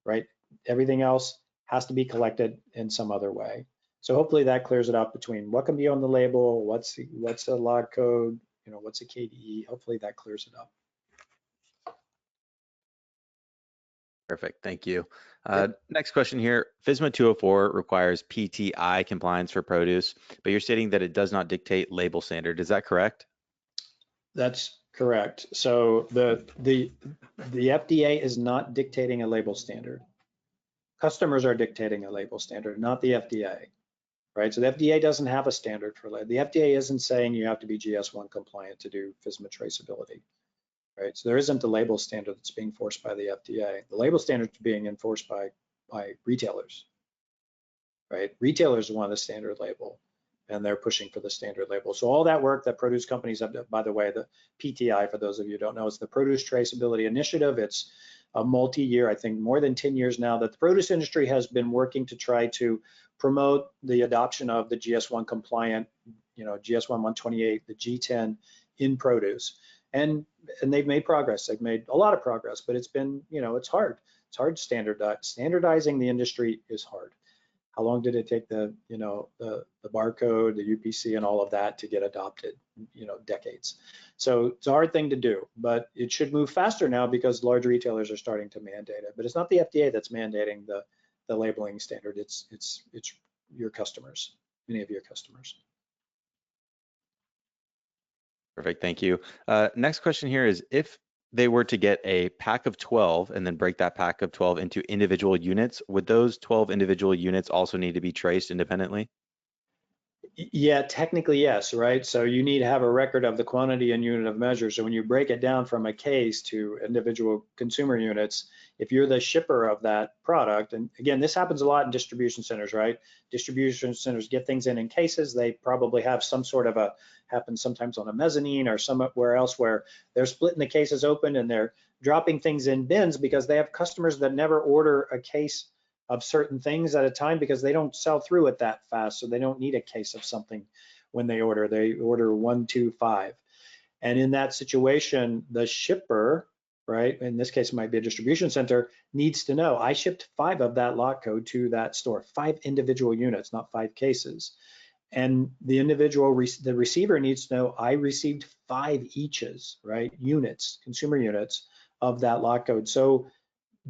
right? Everything else has to be collected in some other way. So hopefully that clears it up between what can be on the label, what's a lot code, what's a KDE. Hopefully that clears it up. Perfect, thank you. Next question here. FSMA 204 requires PTI compliance for produce, but you're stating that it does not dictate label standard. Is that correct? That's correct. So the FDA is not dictating a label standard. Customers are dictating a label standard, not the FDA, right? So the FDA doesn't have a standard for label. The FDA isn't saying you have to be GS1 compliant to do FSMA traceability, right? So there isn't a label standard that's being forced by the FDA. The label standard is being enforced by retailers, right? Retailers want a standard label, and they're pushing for the standard label. So all that work that produce companies have done, by the way, the PTI, for those of you who don't know, is the Produce Traceability Initiative. It's a multi-year, I think more than 10 years now, that the produce industry has been working to try to promote the adoption of the GS1 compliant, GS1 128, the G10 in produce. And they've made progress. They've made a lot of progress, but it's been, it's hard. It's hard to standardize. Standardizing the industry is hard. How long did it take the barcode, the UPC, and all of that to get adopted? Decades. So it's a hard thing to do, but it should move faster now because large retailers are starting to mandate it. But it's not the FDA that's mandating the labeling standard. It's your customers, many of your customers. Perfect, thank you. Next question here is, if they were to get a pack of 12 and then break that pack of 12 into individual units, would those 12 individual units also need to be traced independently? Yeah, technically, yes, right? So you need to have a record of the quantity and unit of measure. So when you break it down from a case to individual consumer units, if you're the shipper of that product, and again, this happens a lot in distribution centers, right? Distribution centers get things in cases. They probably have some sort of happens sometimes on a mezzanine or somewhere else where they're splitting the cases open and they're dropping things in bins because they have customers that never order a case of certain things at a time because they don't sell through it that fast. So they don't need a case of something when they order 1, 2, 5. And in that situation, the shipper, right, in this case, it might be a distribution center, needs to know, I shipped 5 of that lot code to that store, 5 individual units, not 5 cases. And the the receiver needs to know, I received 5 eaches, right, units, consumer units of that lot code. So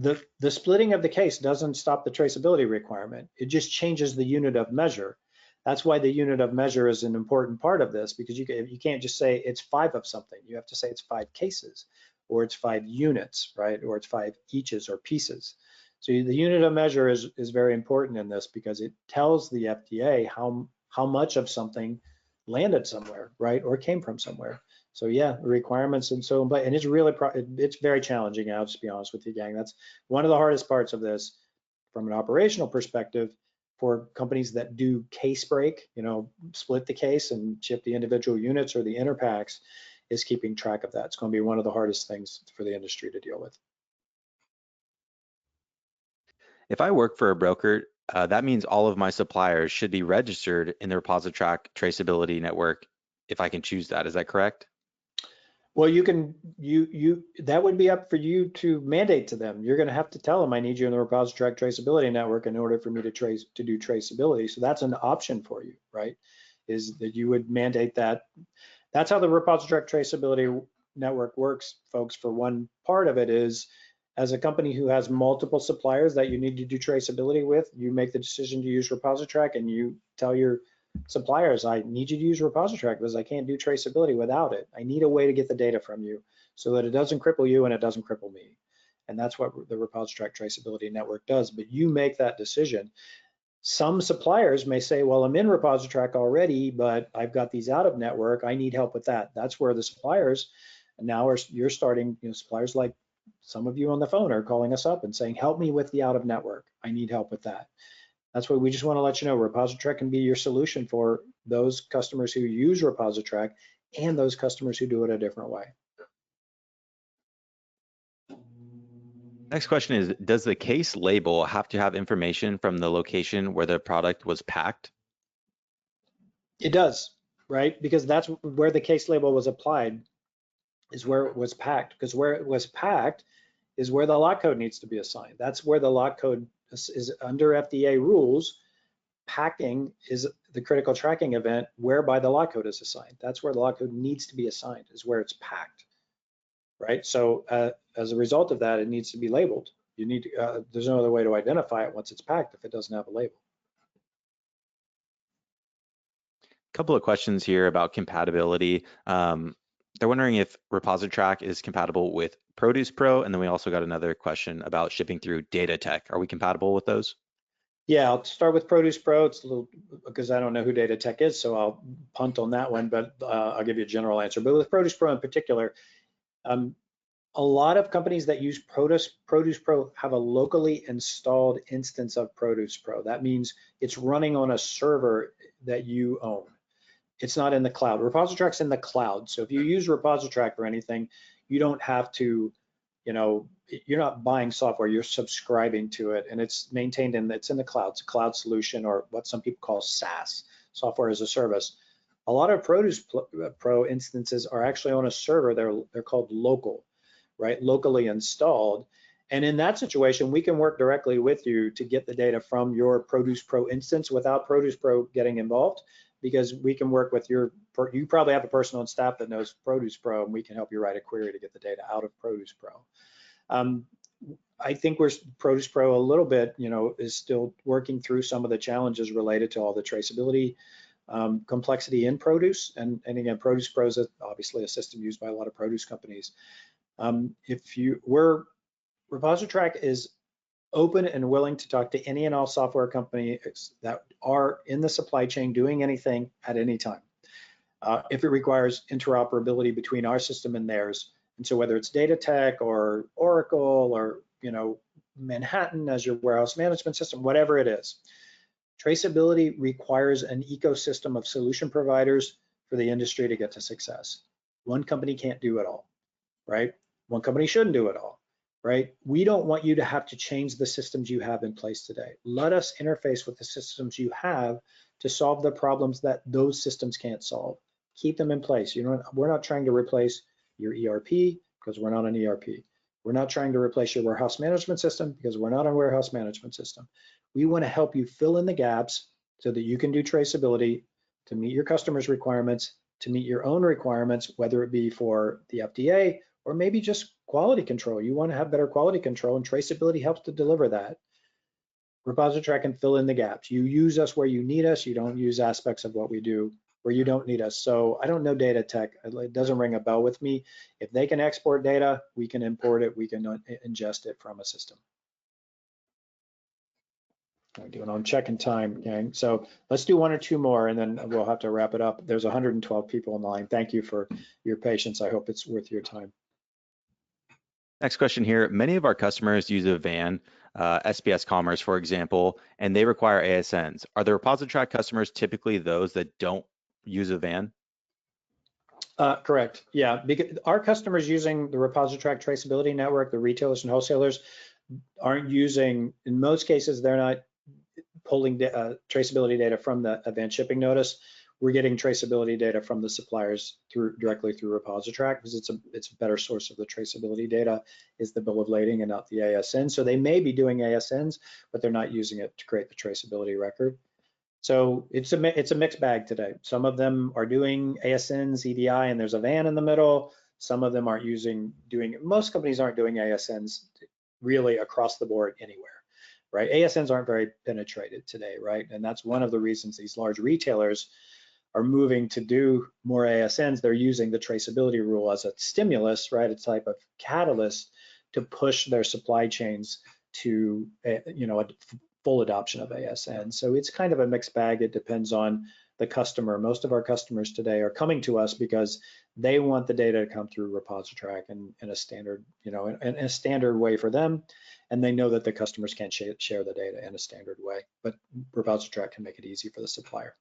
the splitting of the case doesn't stop the traceability requirement. It just changes the unit of measure. That's why the unit of measure is an important part of this, because you can't just say it's 5 of something. You have to say it's 5 cases, or it's 5 units, right? Or it's 5 eaches or pieces. So the unit of measure is very important in this because it tells the FDA how much of something landed somewhere, right? Or came from somewhere. So yeah, the requirements and so, but, and it's very challenging. I'll just be honest with you, gang. That's one of the hardest parts of this from an operational perspective for companies that do case break, split the case and ship the individual units or the interpacks, is keeping track of that. It's going to be one of the hardest things for the industry to deal with. If I work for a broker, that means all of my suppliers should be registered in the ReposiTrak traceability network if I can choose that. Is that correct? Well, that would be up for you to mandate to them. You're going to have to tell them, I need you in the ReposiTrak traceability network in order for me to do traceability. So that's an option for you, right? Is that you would mandate that. That's how the ReposiTrak traceability network works, folks. For one part of it is, as a company who has multiple suppliers that you need to do traceability with, you make the decision to use ReposiTrak and you tell your suppliers, I need you to use ReposiTrak because I can't do traceability without it. I need a way to get the data from you so that it doesn't cripple you and it doesn't cripple me. And that's what the ReposiTrak traceability network does, but you make that decision. Some suppliers may say, well, I'm in ReposiTrak already, but I've got these out of network. I need help with that. That's where the suppliers now you're starting, suppliers like some of you on the phone are calling us up and saying, help me with the out of network. I need help with that. That's why we just want to let you know ReposiTrak can be your solution for those customers who use ReposiTrak and those customers who do it a different way. Next question is, does the case label have to have information from the location where the product was packed? It does, right? Because that's where the case label was applied, is where it was packed, because where it was packed is where the lot code needs to be assigned. That's where the lot code is under FDA rules. Packing is the critical tracking event whereby the lot code is assigned. That's where the lot code needs to be assigned, is where it's packed, right? So as a result of that, it needs to be labeled. You need to, there's no other way to identify it once it's packed if it doesn't have a label. Couple of questions here about compatibility. They're wondering if ReposiTrak is compatible with Produce Pro, and then we also got another question about shipping through DataTech. Are we compatible with those? Yeah, I'll start with Produce Pro. It's a little, because I don't know who DataTech is, so I'll punt on that one, but I'll give you a general answer. But with Produce Pro in particular, a lot of companies that use Produce Pro have a locally installed instance of Produce Pro. That means it's running on a server that you own. It's not in the cloud. ReposiTrak's in the cloud. So if you use ReposiTrak for anything, you don't have to, you're not buying software, you're subscribing to it, and it's maintained it's in the cloud. It's a cloud solution, or what some people call SaaS, software as a service. A lot of Produce Pro instances are actually on a server. They're called local, right? Locally installed. And in that situation, we can work directly with you to get the data from your Produce Pro instance without Produce Pro getting involved, because we can work with you probably have a person on staff that knows Produce Pro, and we can help you write a query to get the data out of Produce Pro. I think Produce Pro a little bit, is still working through some of the challenges related to all the traceability complexity in produce. And again, Produce Pro is obviously a system used by a lot of produce companies. ReposiTrak is open and willing to talk to any and all software companies that are in the supply chain doing anything at any time. If it requires interoperability between our system and theirs, and so whether it's DataTech or Oracle or Manhattan as your warehouse management system, whatever it is, traceability requires an ecosystem of solution providers for the industry to get to success. One company can't do it all, right? One company shouldn't do it all, right? We don't want you to have to change the systems you have in place today. Let us interface with the systems you have to solve the problems that those systems can't solve. Keep them in place. We're not trying to replace your ERP because we're not an ERP. We're not trying to replace your warehouse management system because we're not a warehouse management system. We want to help you fill in the gaps so that you can do traceability to meet your customers' requirements, to meet your own requirements, whether it be for the FDA or maybe just quality control. You want to have better quality control, and traceability helps to deliver that. ReposiTrak can fill in the gaps. You use us where you need us. You don't use aspects of what we do where you don't need us. So I don't know DataTech. It doesn't ring a bell with me. If they can export data, we can import it. We can ingest it from a system. I'm checking time, gang. So let's do one or two more, and then we'll have to wrap it up. There's 112 people on the line. Thank you for your patience. I hope it's worth your time. Next question here. Many of our customers use a van, SPS Commerce, for example, and they require ASNs. Are the ReposiTrak customers typically those that don't use a van? Correct. Yeah, because our customers using the ReposiTrak traceability network, the retailers and wholesalers, aren't using, in most cases, they're not pulling traceability data from the advanced shipping notice. We're getting traceability data from the suppliers directly through ReposiTrak, because it's a better source of the traceability data is the bill of lading and not the ASN. So they may be doing ASNs, but they're not using it to create the traceability record. So it's a mixed bag today. Some of them are doing ASNs, EDI, and there's a van in the middle. Some of them aren't most companies aren't doing ASNs really across the board anywhere, right? ASNs aren't very penetrated today, right? And that's one of the reasons these large retailers are moving to do more ASNs. They're using the traceability rule as a stimulus, right? A type of catalyst to push their supply chains to, a full adoption of ASN. So it's kind of a mixed bag. It depends on the customer. Most of our customers today are coming to us because they want the data to come through ReposiTrak in a standard, in a standard way for them. And they know that the customers can't share the data in a standard way, but ReposiTrak can make it easy for the supplier.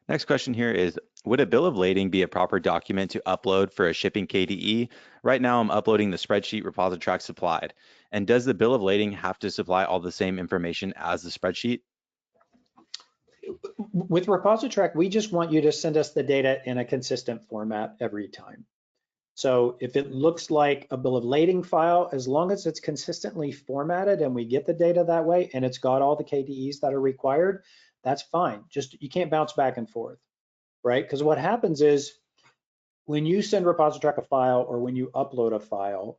Next question here is, would a bill of lading be a proper document to upload for a shipping KDE? Right now I'm uploading the spreadsheet ReposiTrak supplied. And does the bill of lading have to supply all the same information as the spreadsheet? With ReposiTrak, we just want you to send us the data in a consistent format every time. So if it looks like a bill of lading file, as long as it's consistently formatted and we get the data that way and it's got all the KDEs that are required, that's fine. Just you can't bounce back and forth, right? Because what happens is when you send ReposiTrak a file or when you upload a file,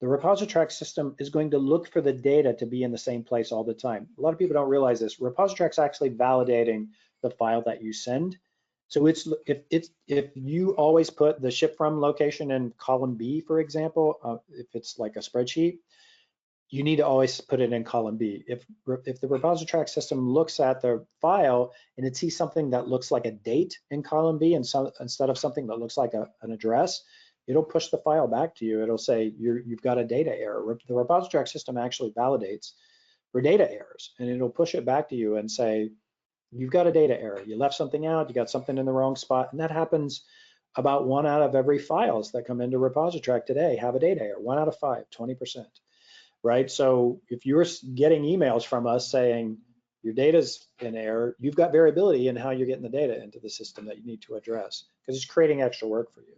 The ReposiTrak system is going to look for the data to be in the same place all the time. A lot of people don't realize this. ReposiTrak's actually validating the file that you send. So if you always put the ship from location in column B, for example, if it's like a spreadsheet, you need to always put it in column B. If the ReposiTrak system looks at the file and it sees something that looks like a date in column B instead of something that looks like an address, it'll push the file back to you. It'll say you've got a data error. The ReposiTrak system actually validates for data errors, and it'll push it back to you and say, you've got a data error. You left something out, you got something in the wrong spot, and that happens about 1 out of every files that come into ReposiTrak today have a data error, 1 out of 5, 20%, right? So if you're getting emails from us saying your data's in error, you've got variability in how you're getting the data into the system that you need to address, because it's creating extra work for you.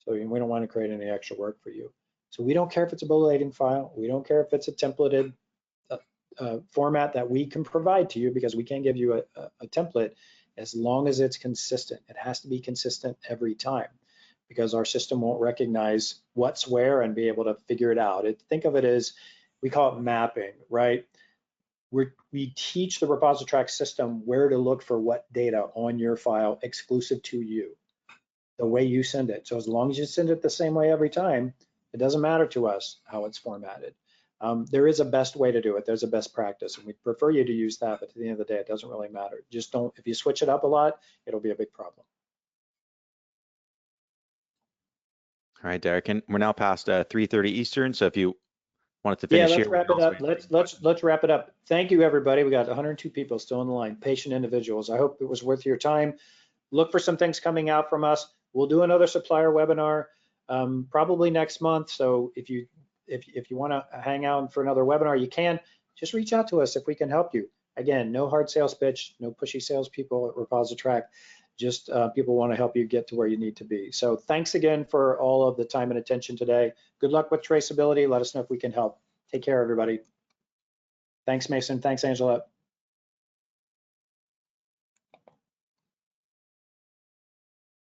So we don't want to create any extra work for you. So we don't care if it's a bulletating file. We don't care if it's a templated format that we can provide to you, because we can't give you a template as long as it's consistent. It has to be consistent every time, because our system won't recognize what's where and be able to figure it out. Think of it as, we call it mapping, right? We teach the ReposiTrak system where to look for what data on your file exclusive to you, the way you send it. So as long as you send it the same way every time, it doesn't matter to us how it's formatted. There is a best way to do it. There's a best practice, and we prefer you to use that, but at the end of the day, it doesn't really matter. Just don't, if you switch it up a lot, it'll be a big problem. All right, Derek, and we're now past 3:30 Eastern, so if you wanted to finish Yeah, here. let's wrap it up. Let's wrap it up. Thank you, everybody. We got 102 people still on the line, patient individuals. I hope it was worth your time. Look for some things coming out from us. We'll do another supplier webinar probably next month. So if you want to hang out for another webinar, you can. Just reach out to us if we can help you. Again, no hard sales pitch, no pushy salespeople at ReposiTrak. Just people want to help you get to where you need to be. So thanks again for all of the time and attention today. Good luck with traceability. Let us know if we can help. Take care, everybody. Thanks, Mason. Thanks, Angela.